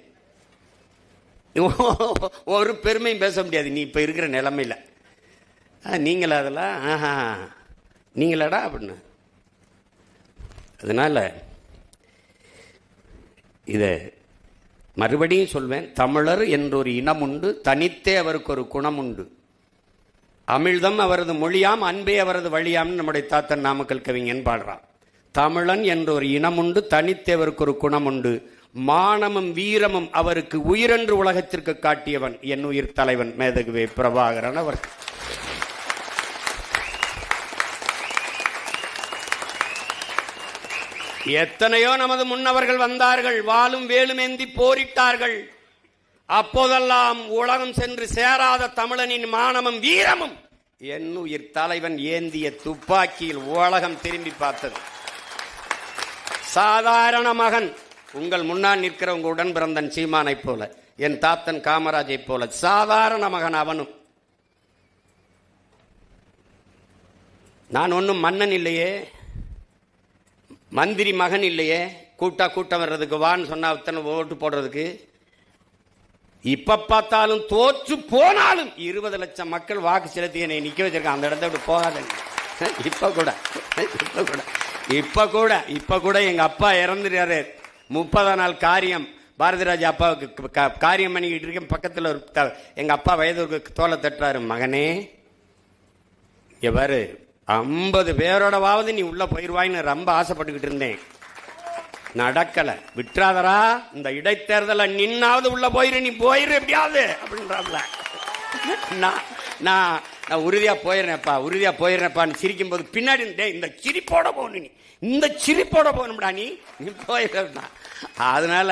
ஒரு பெருமையும் பேச முடியாது. நீ இப்ப இருக்கிற நிலைமையில நீங்கள் அதெல்லாம் நீங்களடா அப்படின்னு. அதனால இதை மறுபடியும் சொல்வேன். தமிழர் என்றொரு இனம் உண்டு, தனித்தே அவருக்கு ஒரு குணம் உண்டு. அமிழ்தம் அவரது மொழியாம், அன்பே அவரது வழியாம்னு நம்முடைய தாத்தன் நாமக்கல் கவிஞன் பாடுறான். தமிழன் என்ற ஒரு இனம் உண்டு, தனித்தே அவருக்கு ஒரு குணம் உண்டு. மானமும் வீரமும் அவருக்கு உயிரென்று உலகத்திற்கு காட்டியவன் என் உயிர் தலைவன் மேதகுவே பிரபாகரன் அவர். எத்தனையோ நமது முன்னவர்கள் வந்தார்கள், வாளும் வேலுமேந்தி போரிட்டார்கள். அப்போதெல்லாம் உலகம் சென்று சேராத தமிழனின் மானமும் வீரமும் என் உயிர் தலைவன் ஏந்திய துப்பாக்கியில் உலகம் திரும்பி பார்த்தது. சாதாரண மகன், உங்கள் முன்னால் நிற்கிற உங்க உடன் பிறந்தன் சீமானை போல, என் தாத்தன் காமராஜை போல சாதாரண மகன் அவனும். நான் ஒன்னும் மன்னன் இல்லையே, மந்திரி மகன் இல்லையே, கூட்டம் வர்றதுக்கு வான்னு சொன்னா அத்தனை ஓட்டு போடுறதுக்கு. இப்ப பார்த்தாலும் தோற்று போனாலும் 20 லட்சம் மக்கள் வாக்கு செலுத்தி என்னை நிக்க வச்சிருக்கான். அந்த இடத்த விட்டு போகாத. இப்ப கூட எங்க அப்பா இறந்துறாரு. 30 நாள் காரியம், பாரதிராஜா அப்பாவுக்கு காரியம் பண்ணிக்கிட்டு இருக்கேன். பக்கத்தில் ஒரு எங்க அப்பா வயது தோலை தட்டுறாரு, மகனே எவரு 50 பேரோடவாவது நீ உள்ள போயிருவாயின்னு ரொம்ப ஆசைப்பட்டுக்கிட்டு இருந்தேன். நடக்கல, விட்டுறாதரா, இந்த இடைத்தேர்தல நின்னாவது உள்ள போயிரு, நீ போயிரு எப்படியாவது அப்படின்றாப்ல. நான் உறுதியா போயிடுறேன்ப்பான்னு சிரிக்கும் போது பின்னாடி இந்த சிரிப்போட போகணும், நீ இந்த சிரிப்போட போகணும்டா, நீ போயிடுறா. அதனால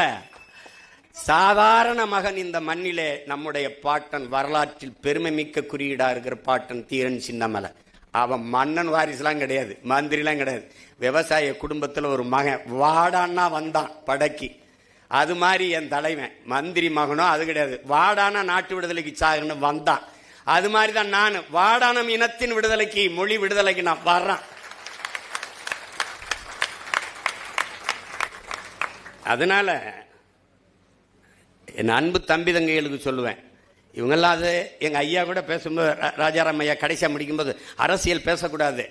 சாதாரண மகன் இந்த மண்ணிலே நம்முடைய பாட்டன், வரலாற்றில் பெருமை மிக்க குறியீடா இருக்கிற பாட்டன் தீரன் சின்னமலை. அவன் மன்னன் வாரிசுலாம் கிடையாது, மந்திரிலாம் கிடையாது. விவசாய குடும்பத்தில் ஒரு மகன் வாடான்னா வந்தான் படைக்கு. அது மாதிரி என் தலைவன் மந்திரி மகனோ அது கிடையாது, வாடானா நாட்டு விடுதலைக்கு சாகன்னு வந்தான். அது மாதிரி தான் நான் வாடானம் இனத்தின் விடுதலைக்கு, மொழி விடுதலைக்கு நான் வர்றேன். அதனால என் அன்பு தம்பி தங்கைகளுக்கு சொல்லுவேன், இவங்கெல்லாம் அது எங்கள் ஐயா கூட பேசும்போது, ராஜாராம் ஐயா கடைசியாக முடிக்கும்போது, அரசியல் பேசக்கூடாது.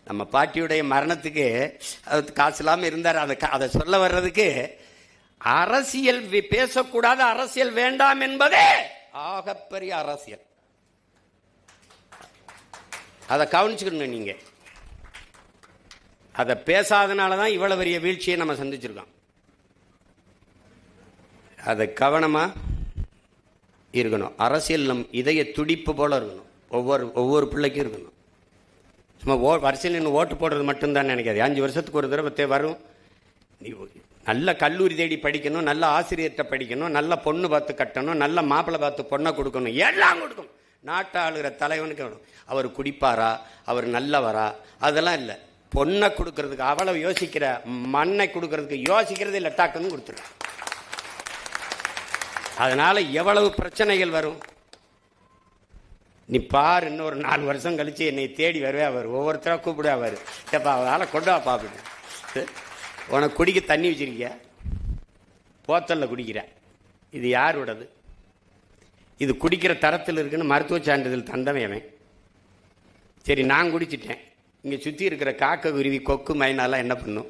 நம்ம பாட்டியுடைய மரணத்துக்கு காசு இல்லாமல் இருந்தார். அதை சொல்ல வர்றதுக்கு அரசியல் பேசக்கூடாது, அரசியல் வேண்டாம் என்பதே ஆகப்பெரிய அரசியல். அதை கவனிச்சுக்கணும். நீங்க அதை பேசாதனால தான் இவ்வளவு பெரிய வீழ்ச்சியை நம்ம சந்திச்சிருக்கோம். அதை கவனமா இருக்கணும். அரசியல் நம் இதய துடிப்பு போல இருக்கணும். ஒவ்வொரு பிள்ளைக்கும் இருக்கணும். சும்மா வரிசையில் நின்று ஓட்டு போடுறது மட்டும்தான் நினைக்காது. 5 வருஷத்துக்கு ஒரு தடவை வரும். நீ நல்ல கல்லூரி தேடி படிக்கணும், நல்ல ஆசிரியர்கிட்ட படிக்கணும், நல்ல பொண்ணு பார்த்து கட்டணும், நல்ல மாப்பிள்ளை பார்த்து பொண்ணை கொடுக்கணும், எல்லாம் கொடுக்கணும். நாட்டை ஆளுகிற தலைவனுக்கு வேணும். அவர் குடிப்பாரா, அவர் நல்லவரா, அதெல்லாம் இல்லை. பொண்ணை கொடுக்கறதுக்கு அவ்வளவு யோசிக்கிற, மண்ணை கொடுக்கறதுக்கு யோசிக்கிறது இல்லை, டாக்குன்னு கொடுத்துரு. அதனால எவ்வளவு பிரச்சனைகள் வரும். நீ பார், இன்னொரு 4 வருஷம் கழிச்சு என்னை தேடி வருவே. அவர் ஒவ்வொருத்தராக கூப்பிடுவா. அவர் எப்பா அவரால் கொண்டு வா பாப்பிட்டு, உனக்கு குடிக்க தண்ணி வச்சிருக்கிய, போத்தலில் குடிக்கிற, இது யாரோடது? இது குடிக்கிற தரத்தில் இருக்குன்னு மருத்துவ சான்றிதழ் தந்தவன். சரி, நான் குடிச்சிட்டேன். இங்கே சுற்றி இருக்கிற காக்கை, குருவி, கொக்கு, மைனாலாம் என்ன பண்ணும்?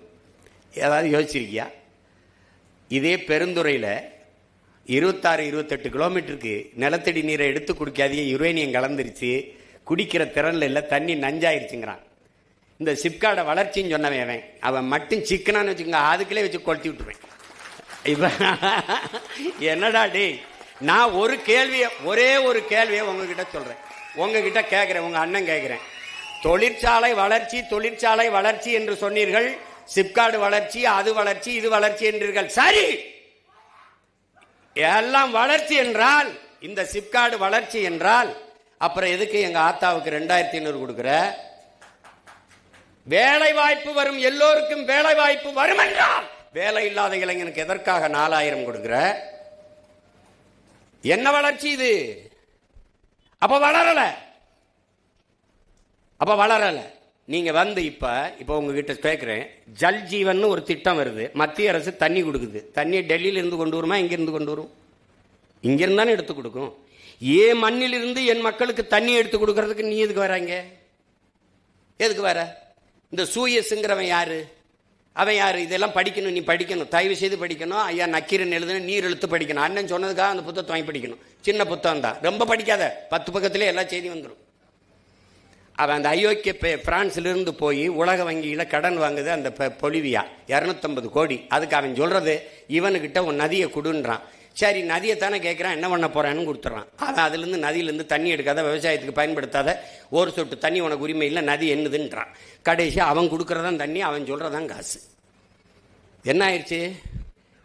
ஏதாவது யோசிச்சிருக்கியா? இதே பெருந்துறையில் 26-28 கிலோமீட்டருக்கு நிலத்தடி நீரை எடுத்து குடிக்காதே, யுரேனியம் கலந்துருச்சு, குடிக்கிற திறனில் இல்லை, தண்ணி நஞ்சாயிருச்சுங்கிறான். இந்த சிப்காடை வளர்ச்சின்னு சொன்னவன் அவன் மட்டும் சிக்கனான்னு வச்சுக்கோங்க, அதுக்குள்ளே வச்சு கொளுத்தி விட்டுருவேன். இப்போ என்னடா டே, நான் ஒரே ஒரு கேள்வியை உங்ககிட்ட சொல்கிறேன், உங்ககிட்ட கேட்குறேன், உங்கள் அண்ணன் கேட்குறேன். தொழிற்சாலை வளர்ச்சி என்று சொன்னீர்கள், சிப்காடு வளர்ச்சி, அது வளர்ச்சி, இது வளர்ச்சி என்றீர்கள். சரி, எல்லாம் வளர்ச்சி என்றால், இந்த சிப்காடு வளர்ச்சி என்றால், அப்புறம் எதுக்கு எங்க ஆத்தாவுக்கு 2500 கொடுக்குற? வேலை வாய்ப்பு வரும், எல்லோருக்கும் வேலை வாய்ப்பு வரும் என்றால், வேலை இல்லாத இளைஞனுக்கு எதற்காக 4000 கொடுக்குற? என்ன வளர்ச்சி இது? அப்ப வளரல. நீங்க வந்து இப்ப உங்ககிட்ட கேட்கிறேன், ஜல் ஜீவன் ஒரு திட்டம் வருது, மத்திய அரசு தண்ணி கொடுக்குது. தண்ணியை டெல்லியில இருந்து கொண்டு வருமா, இங்கிருந்து கொண்டு வரும்? இங்கிருந்து தானே எடுத்து கொடுக்கும். ஏன் மண்ணில் இருந்து என் மக்களுக்கு தண்ணி எடுத்து கொடுக்கறதுக்கு நீ எதுக்கு வராங்க? எதுக்கு வர? இந்த சூயஸ்ங்கிறவன் யாரு? அவன் யாரு? இதெல்லாம் படிக்கணும், நீ படிக்கணும், தயவு செய்து படிக்கணும். ஐயா நக்கீரன் எழுதுன நீர் எழுத்து படிக்கணும். அண்ணன் சொன்னதுக்காக அந்த புத்தகத்தை வாங்கி படிக்கணும். சின்ன புத்தகம் தான், ரொம்ப படிக்காத, 10 பக்கத்திலே எல்லா செய்தியும் வந்துடும். அவன் அந்த அயோக்கிய பிரான்ஸ்லேருந்து போய் உலக வங்கியில் கடன் வாங்குது, அந்த பொலிவியா 250 கோடி. அதுக்கு அவன் சொல்றது, இவனுக்கிட்ட உன் நதியை கொடுன்றான். சரி, நதியை தானே கேட்குறான், என்ன பண்ண போறான்னு கொடுத்துட்றான். அவன் அதுலேருந்து நதியிலேருந்து தண்ணி எடுக்காத, விவசாயத்துக்கு பயன்படுத்தாத, ஒரு சொட்டு தண்ணி உனக்கு உரிமை இல்லை, நதி என்னதுன்றான். கடைசி அவன் கொடுக்குறதான் தண்ணி, அவன் சொல்றதான் காசு. என்ன ஆயிடுச்சு?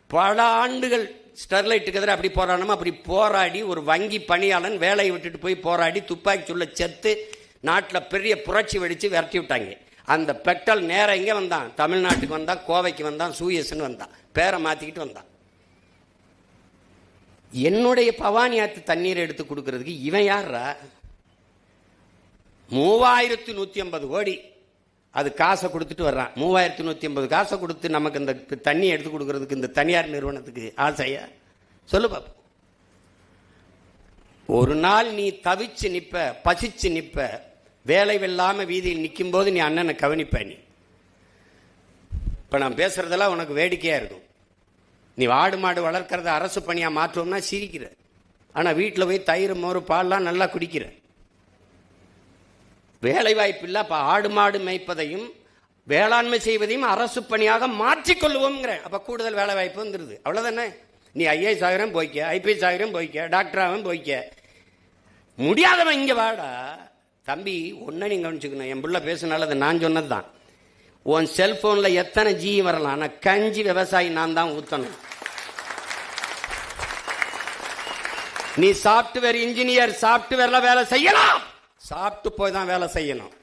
பல ஆண்டுகள் ஸ்டெர்லைட்டுக்கு எதிராக அப்படி போராடணுமா, அப்படி போராடி ஒரு வங்கி பணியாளன் வேலையை விட்டுட்டு போய் போராடி துப்பாக்கி சுள்ள செத்து நாட்டில் பெரிய புரட்சி வெடிச்சு விரட்டி விட்டாங்க. அந்த பெட்ரோல் நேரம் எங்கே வந்தான்? தமிழ்நாட்டுக்கு வந்தான், கோவைக்கு வந்தான், சூயஸ்ன்னு வந்தான், பேரை மாற்றிக்கிட்டு வந்தான். என்னுடைய பவானி ஆற்று தண்ணீரை எடுத்து கொடுக்கறதுக்கு இவன் யாரா? 3150 கோடி அது காசை கொடுத்துட்டு வர்றான். 3150 காசை கொடுத்து நமக்கு இந்த தண்ணி எடுத்து கொடுக்கறதுக்கு இந்த தனியார் நிறுவனத்துக்கு ஆசையா? சொல்லு பாப்போம். ஒரு நாள் நீ தவிச்சு நிப்ப, பசிச்சு நிப்ப, வேலை வெல்லாம வீதியில் நிற்கும் போது நீ அண்ணனை கவனிப்ப. நீ இப்ப நான் பேசுறதெல்லாம் உனக்கு வேடிக்கையா இருக்கும். நீ ஆடு மாடு வளர்க்கறத அரசு பணியா மாற்றுவோம்னா சிரிக்கிற. ஆனா வீட்டில் போய் தயிர், மோர், பால்லாம் நல்லா குடிக்கிற. வேலை வாய்ப்பு இல்லை. அப்ப ஆடு மாடு மேய்ப்பதையும் வேளாண்மை செய்வதையும் அரசு பணியாக மாற்றிக்கொள்வோம்ங்கிற. அப்ப கூடுதல் வேலை வாய்ப்பு வந்துருது. அவ்வளவுதானே? நீ IAS ஆகிறம் போய்க்க, IPS ஆகிறம் போய்க்க, டாக்டர் ஆகும் போய்க்க. முடியாதவன் இங்க வாடா தம்பி. ஒன்ன நீங்க கவனிச்சுக்கணும். என் பிள்ளை பேசினால அது நான் சொன்னதுதான். உன் செல்போன்ல எத்தனை ஜி வரலாம், ஆனா கஞ்சி விவசாயி நான் தான் ஊத்தணும். நீ சாப்ட்வேர் இன்ஜினியர், சாப்ட்வேர்ல வேலை செய்யலாம், சாப்பிட்டு போய் தான் வேலை செய்யணும்.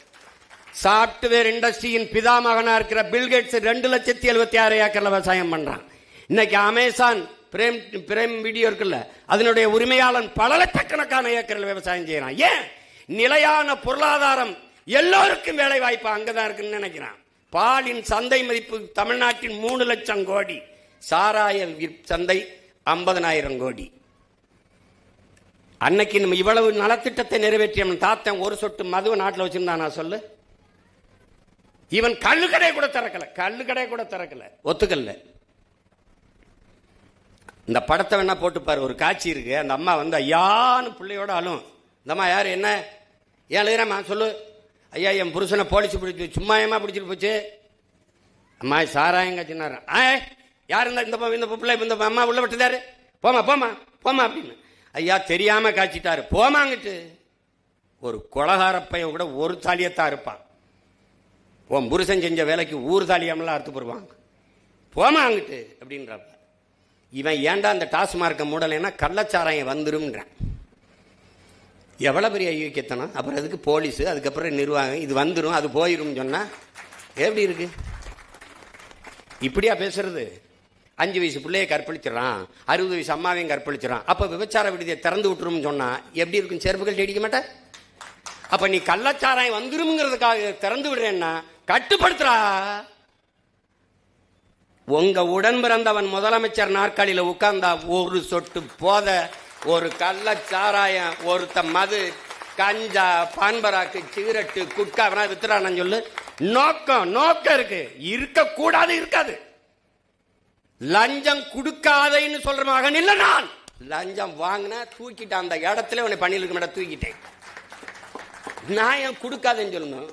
சாப்ட்வேர் இண்டஸ்ட்ரியின் பிதாமகனா இருக்கிற பில்கேட்ஸ் 2,76,000 ஏக்கர்ல விவசாயம் பண்றான். இன்னைக்கு அமேசான் பிரேம் வீடியோ இருக்குல்ல, அதனுடைய உரிமையாளன் பல லட்சக்கணக்கான ஏக்கரில் விவசாயம் செய்யறான். ஏன்? நிலையான பொருளாதாரம், எல்லோருக்கும் வேலை வாய்ப்பு அங்கதான் இருக்குன்னு நினைக்கிறான். பாலின் சந்தை மதிப்பு தமிழ்நாட்டின் 3 லட்சம் கோடி, சாராய சந்தை 50,000 கோடி. அன்னைக்கு நம்ம இவ்வளவு நலத்திட்டத்தை நிறைவேற்றிய தாத்தன் ஒரு சொட்டு மதுவை நாட்டில் வச்சிருந்தான் நான் சொல்லு. இவன் கள்ளுக்கடை கூட திறக்கல, ஒத்துக்கல்ல. இந்த படத்தை வேணா போட்டு பாரு, ஒரு காட்சி இருக்கு. அந்த அம்மா வந்து ஐயான்னு பிள்ளையோட அழும். இந்த அம்மா யாரு, என்ன ஏன் எழுதுறேம்மா சொல்லு. ஐயா என் புருஷனை போலீஸ் பிடிச்சி, சும்மா ஏமா பிடிச்சிட்டு போச்சு. அம்மா சாராயங்க சின்னாரு. யார் இந்த பிள்ளை இந்த அம்மா உள்ள விட்டுதாரு, போமா போமா போமா அப்படின்னு. ஐயா தெரியாம காய்ச்சிட்டாரு, போமாங்கிட்டு. ஒரு கொலகார பையன் கூட ஒரு தாலியத்தான் இருப்பான். உன் புருஷன் செஞ்ச வேலைக்கு ஊர் தாலியாமலாம் அறுத்து போடுவாங்க, போமாங்கிட்டு அப்படின்றாப்ப. இவன் ஏன்டா அந்த டாஸ்மார்க்கை மூடலைன்னா கள்ளச்சாராயம் வந்துரும்ன்றான். எவ்வளோ பெரிய ஐயோக்கியத்தனம். அப்புறம் அதுக்கு போலீஸு, அதுக்கப்புறம் நிர்வாகம், இது வந்துடும் அது போயிடும் சொன்னா எப்படி இருக்கு? இப்படியா பேசுறது? 5 வயசு பிள்ளையை கற்பழிச்சிடறான், 60 வயசு அம்மாவையும் கற்பழிச்சிடறான். அப்போ விபச்சார விடுதியை திறந்து விட்டுரும் சொன்னா எப்படி இருக்கும்? செருப்புகள் அடிக்க மாட்டேன். அப்ப நீ கள்ளச்சாராயம் வந்துருங்கிறதுக்காக திறந்து விடுறேன்னா கட்டுப்படுத்துறா. உங்க உடன் பிறந்தவன் முதலமைச்சர் நாற்காலியில உட்கார்ந்தா ஒரு சொட்டு போத, ஒரு கள்ளச்சாராயம், ஒருத்த மது, கஞ்சா, பான்பராக்கு, சிகரெட்டு, குட்கா வித்துறான்னு சொல்லு. நோக்கம் இருக்கு, இருக்கக்கூடாது, இருக்காது. லஞ்சம் கொடுக்காதேன்னு சொல்ற மகன் இல்ல நான். லஞ்சம் வாங்கின தூக்கிட்ட அந்த இடத்துல உன்னை பண்ணிட்டு இருக்க மாட்டேன், தூக்கிட்டேன். நான் ஏன் கொடுக்காதுன்னு சொல்லணும்?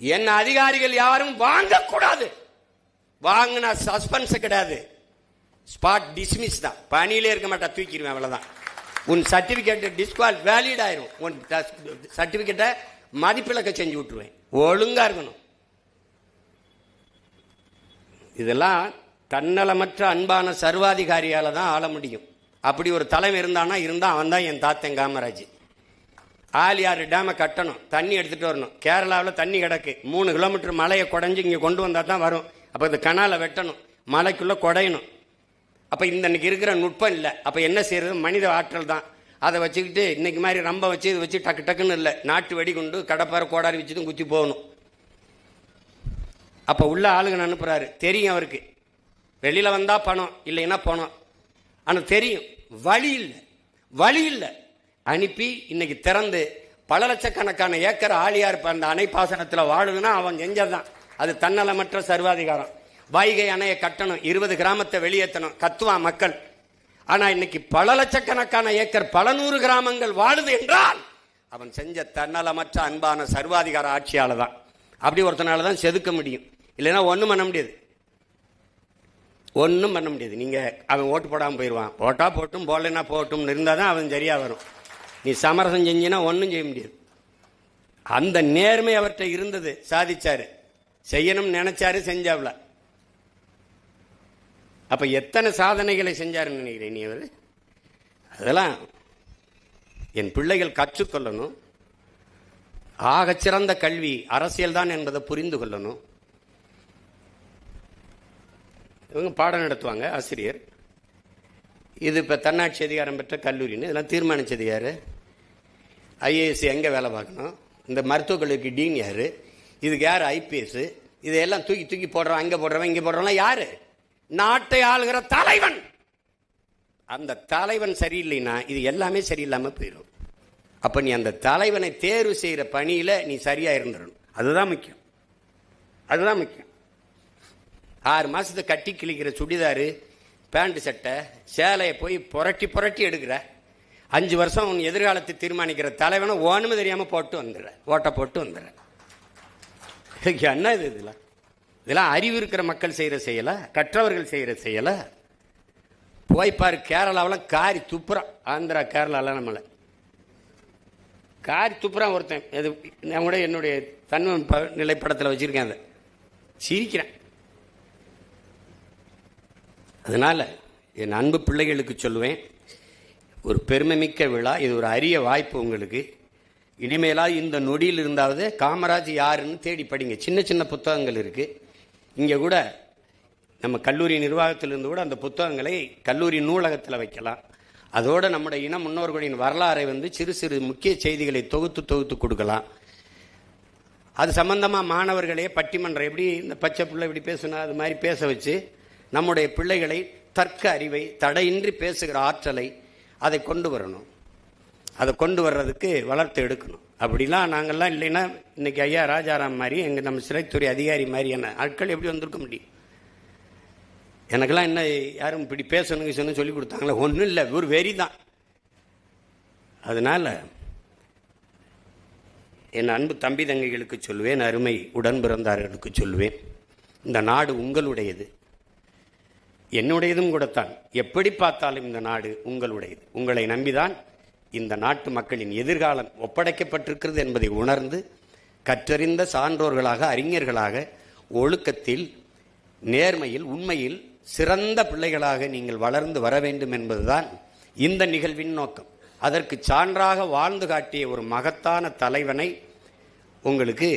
என்ன அதிகாரிகள் யாரும் வாங்கக்கூடாது. வாங்கினா சஸ்பென்ஸ் கிடையாது, ஸ்பாட் டிஸ்மிஸ் தான். பணியிலே இருக்க மாட்டா, தூக்கிடுவேன், அவ்வளவுதான். உன் சர்டிபிகேட் டிஸ்குவால் வேலிட் ஆயிரும். உன் சர்டிபிகேட்டை மதிப்பிழக்க செஞ்சு விட்டுருவேன். ஒழுங்கா இருக்கணும். இதெல்லாம் தன்னலமற்ற அன்பான சர்வாதிகாரியால தான் ஆள முடியும். அப்படி ஒரு தலைமை இருந்தா அவன் தான் என் தாத்தன் காமராஜ். ஆலியாறு டேமை கட்டணும், தண்ணி எடுத்துட்டு வரணும். கேரளாவில் தண்ணி கிடக்கு, 3 கிலோமீட்டர் மலையை குடைஞ்சு இங்கே கொண்டு வந்தால் தான் வரும். அப்போ இந்த கனாலை வெட்டணும், மலைக்குள்ளே குடையணும். அப்போ இன்னைக்கு இருக்கிற நுட்பம் இல்லை. அப்போ என்ன செய்யறது? மனித ஆற்றல் தான். அதை வச்சுக்கிட்டு இன்னைக்கு மாதிரி ரொம்ப வச்சு இதை வச்சு டக்கு டக்குன்னு இல்லை, நாட்டு வெடிகுண்டு கடப்பாறை கோடாரி வச்சுதான் குத்தி போகணும். அப்போ உள்ள ஆளுங்க அனுப்புறாரு, தெரியும் அவருக்கு. வெளியில் வந்தால் பணம், இல்லைன்னா பணம். ஆனால் தெரியும் வழி இல்லை. அனுப்பி இன்னைக்கு திறந்து பல லட்சக்கணக்கான ஏக்கர் ஆழியார் அந்த அணை பாசனத்தில் வாழுதுன்னா அவன் செஞ்சதான். அது தன்னலமற்ற சர்வாதிகாரம். வைகை அணையை கட்டணும், 20 கிராமத்தை வெளியேற்றணும், கத்துவான் மக்கள். ஆனா இன்னைக்கு பல லட்சக்கணக்கான ஏக்கர், பல 100 கிராமங்கள் வாழுது என்றால் அவன் செஞ்ச தன்னலமற்ற அன்பான சர்வாதிகார ஆட்சியால தான். அப்படி ஒருத்தனால தான் செதுக்க முடியும், இல்லைன்னா ஒன்றும் பண்ண முடியாது. நீங்க அவன் ஓட்டு போடாமல் போயிடுவான். போட்டா போட்டும், போடலைன்னா போட்டும் இருந்தால் தான் அவன் சரியா வரும். நீ சமரசம் செஞ்சினா ஒன்றும் செய்ய முடியாது. அந்த நேர்மை அவர்கிட்ட இருந்தது, சாதிச்சாரு. செய்யணும்னு நினைச்சாரு, செஞ்சாவ்ல. அப்ப எத்தனை சாதனைகளை செஞ்சாருன்னு நினைக்கிறேன் நீ? அவர் அதெல்லாம் என் பிள்ளைகள் கற்றுக்கொள்ளணும். ஆகச்சிறந்த கல்வி அரசியல் தான் என்பதை புரிந்து கொள்ளணும். இவங்க பாடம் நடத்துவாங்க, ஆசிரியர். இது இப்போ தன்னாட்சி அதிகாரம் பெற்ற கல்லூரின்னு இதெல்லாம் தீர்மானிச்சது யாரு? ஐஏஎஸ் எங்கே வேலை பார்க்கணும், இந்த மருத்துவக் கல்லூரிக்கு டீன் யாரு, இதுக்கு யார் ஐபிஎஸ், இதையெல்லாம் தூக்கி போடுறோம், அங்கே போடுறவன் இங்கே போடுறவன் யாரு? நாட்டை ஆளுகிற தலைவன். அந்த தலைவன் சரியில்லைன்னா இது எல்லாமே சரியில்லாமல் போயிடும். அப்போ நீ அந்த தலைவனை தேர்வு செய்கிற பணியில் நீ சரியா இருந்துடணும். அதுதான் முக்கியம். 6 மாசத்துக்கு கட்டி கிழிக்கிற சுடிதாரு, பேண்ட், சட்டை, சேலையை போய் புரட்டி எடுக்கிற 5 வருஷம் உன் எதிர்காலத்தை தீர்மானிக்கிற தலைவனை ஒன்றுமே தெரியாமல் போட்டு வந்துடுற, ஓட்ட போட்டு வந்துடுற. என்ன இது? இதெல்லாம் அறிவு இருக்கிற மக்கள் செய்கிற செயல, கற்றவர்கள் செய்கிற செயல. போய்ப்பாரு, கேரளாவில் காரி துப்புறான். ஆந்திரா, கேரளாவில் நம்மளை காரி துப்புறான் ஒருத்தன். இது நான் கூட என்னுடைய தன்மை நிலைப்படத்தில் வச்சிருக்கேன், அதை சிரிக்கிறேன். அதனால என் அன்பு பிள்ளைகளுக்கு சொல்லுவேன், ஒரு பெருமைமிக்க விழா இது, ஒரு அரிய வாய்ப்பு உங்களுக்கு. இனிமேலா இந்த நொடியில் இருந்தாவது காமராஜ் யாருன்னு தேடி படிங்க. சின்ன புத்தகங்கள் இருக்கு. இங்கே கூட நம்ம கல்லூரி நிர்வாகத்திலிருந்து கூட அந்த புத்தகங்களை கல்லூரி நூலகத்தில் வைக்கலாம். அதோடு நம்முடைய இன முன்னோர்களின் வரலாறை சிறு முக்கிய செய்திகளை தொகுத்து கொடுக்கலாம். அது சம்பந்தமாக மாணவர்களே பட்டிமன்றம், எப்படி இந்த பச்சை பிள்ளை இப்படி பேசுனா அது மாதிரி பேச வச்சு நம்முடைய பிள்ளைகளை தர்க்க அறிவை, தடையின்றி பேசுகிற ஆற்றலை அதை கொண்டு வரணும். அதை கொண்டு வர்றதுக்கு வளர்த்து எடுக்கணும். அப்படிலாம் நாங்கள்லாம் இல்லைன்னா இன்னைக்கு ஐயா ராஜாராம் மாதிரி எங்கள் நம்ம சிறைத்துறை அதிகாரி மாதிரியான ஆட்கள் எப்படி வந்திருக்க முடியும்? எனக்கெல்லாம் என்ன யாரும் இப்படி பேசணுங்க சொன்னு சொல்லி கொடுத்தாங்களே? ஒன்றும் இல்லை, ஒரு வெறி தான். அதனால் என் அன்பு தம்பி தங்கைகளுக்கு சொல்லுவேன், அருமை உடன் பிறந்தார்களுக்கு சொல்லுவேன், இந்த நாடு உங்களுடையது, என்னுடையதும் கூடத்தான். எப்படி பார்த்தாலும் இந்த நாடு உங்களுடையது. உங்களை நம்பிதான் இந்த நாட்டு மக்களின் எதிர்காலம் ஒப்படைக்கப்பட்டிருக்கிறது என்பதை உணர்ந்து கற்றறிந்த சான்றோர்களாக, அறிஞர்களாக, ஒழுக்கத்தில், நேர்மையில், உண்மையில் சிறந்த பிள்ளைகளாக நீங்கள் வளர்ந்து வர வேண்டும் என்பதுதான் இந்த நிகழ்வின் நோக்கம். அதற்கு சான்றாக வாழ்ந்து காட்டிய ஒரு மகத்தான தலைவனை உங்களுக்கு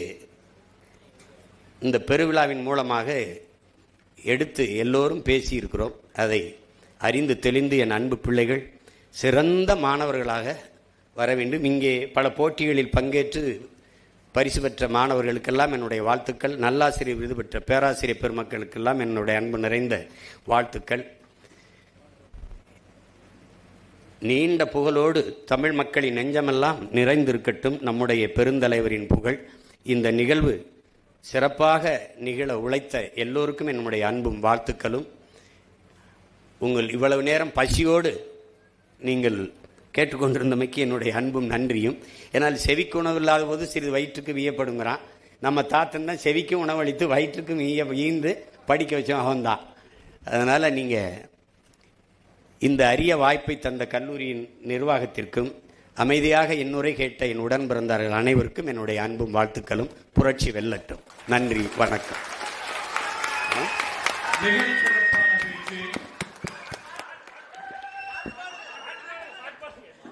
இந்த பெருவிழாவின் மூலமாக எடுத்து எல்லோரும் பேசியிருக்கிறோம். அதை அறிந்து தெளிந்து என் அன்பு பிள்ளைகள் சிறந்த மாணவர்களாக வர வேண்டும். இங்கே பல போட்டிகளில் பங்கேற்று பரிசு பெற்ற மாணவர்களுக்கெல்லாம் என்னுடைய வாழ்த்துக்கள். நல்லாசிரியர் விருது பெற்ற பேராசிரியர் பெருமக்களுக்கெல்லாம் என்னுடைய அன்பு நிறைந்த வாழ்த்துக்கள். நீண்ட புகழோடு தமிழ் மக்களின் நெஞ்சமெல்லாம் நிறைந்திருக்கட்டும் நம்முடைய பெருந்தலைவரின் புகழ். இந்த நிகழ்வு சிறப்பாக நிகழ உழைத்த எல்லோருக்கும் என்னுடைய அன்பும் வாழ்த்துக்களும். உங்கள் இவ்வளவு நேரம் பசியோடு நீங்கள் கேட்டுக்கொண்டிருந்தமைக்கு என்னுடைய அன்பும் நன்றியும். ஏன்னால் செவிக்கு உணவு இல்லாத போது சிறிது வயிற்றுக்கு வியப்படுங்கிறான். நம்ம தாத்தன் தான் செவிக்கு உணவளித்து வயிற்றுக்கு ஈந்து படிக்க வச்சோம், அவன்தான். அதனால் நீங்கள் இந்த அரிய வாய்ப்பை தந்த கல்லூரியின் நிர்வாகத்திற்கும், அமைதியாக என்னுரை கேட்ட என் உடன் பிறந்தார்கள் அனைவருக்கும் என்னுடைய அன்பும் வாழ்த்துக்களும். புரட்சி வெல்லட்டும். நன்றி, வணக்கம்.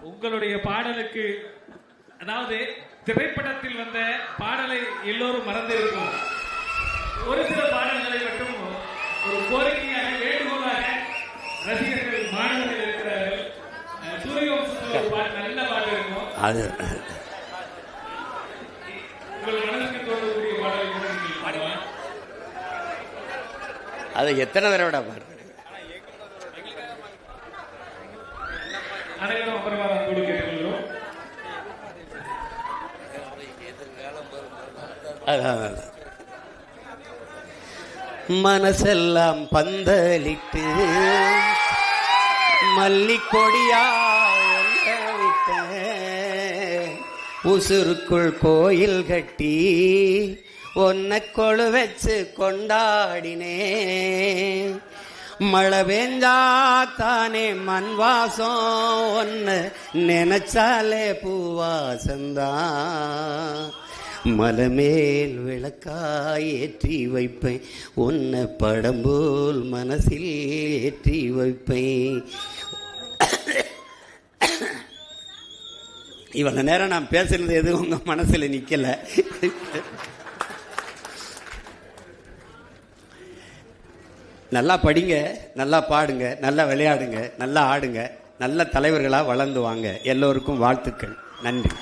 உங்களுடைய பாடலுக்கு, அதாவது திரைப்படத்தில் வந்த பாடலை எல்லோரும் மறந்திருக்கும். ஒரு சில பாடல்களை மட்டும் ஒரு கோரிக்கையாக, வேண்டுகோளாக ரசிகர்கள், மாணவர்கள் இருக்கிறார்கள். சூரியவம்சத்தில் ஒரு பாட்டு, நல்ல பாட்டு இருக்கும். அது உங்கள் மனதுக்கு தோன்றக்கூடிய பாடலை கூட நீங்கள் பாடலாம். அதை எத்தனை தடவை பாடுறது? அனைவரும் அப்புறமா கூட கேட்டுக்கொள்கிறோம். மனசெல்லாம் பந்தலிட்டு மல்லிக்கொடியா விட்ட உசுருக்குள் கோயில் கட்டி ஒன்ன கொழு வச்சு கொண்டாடினே. மழை பெஞ்சா தானே மண் வாசம், ஒன்னு நினைச்சாலே பூவாசந்தான். மலமேல் விளக்காய் ஏற்றி வைப்பேன், உன்னை படம் போல் மனசில் ஏற்றி வைப்பேன். இவ்வளவு நேரம் நான் பேசுறது எதுவும் உங்க மனசுல நிக்கல. நல்லா படிங்க, நல்லா பாடுங்க, நல்லா விளையாடுங்க, நல்லா ஆடுங்க, நல்ல தலைவர்களா வளர்ந்து வாங்க. எல்லோருக்கும் வாழ்த்துக்கள். நன்றி.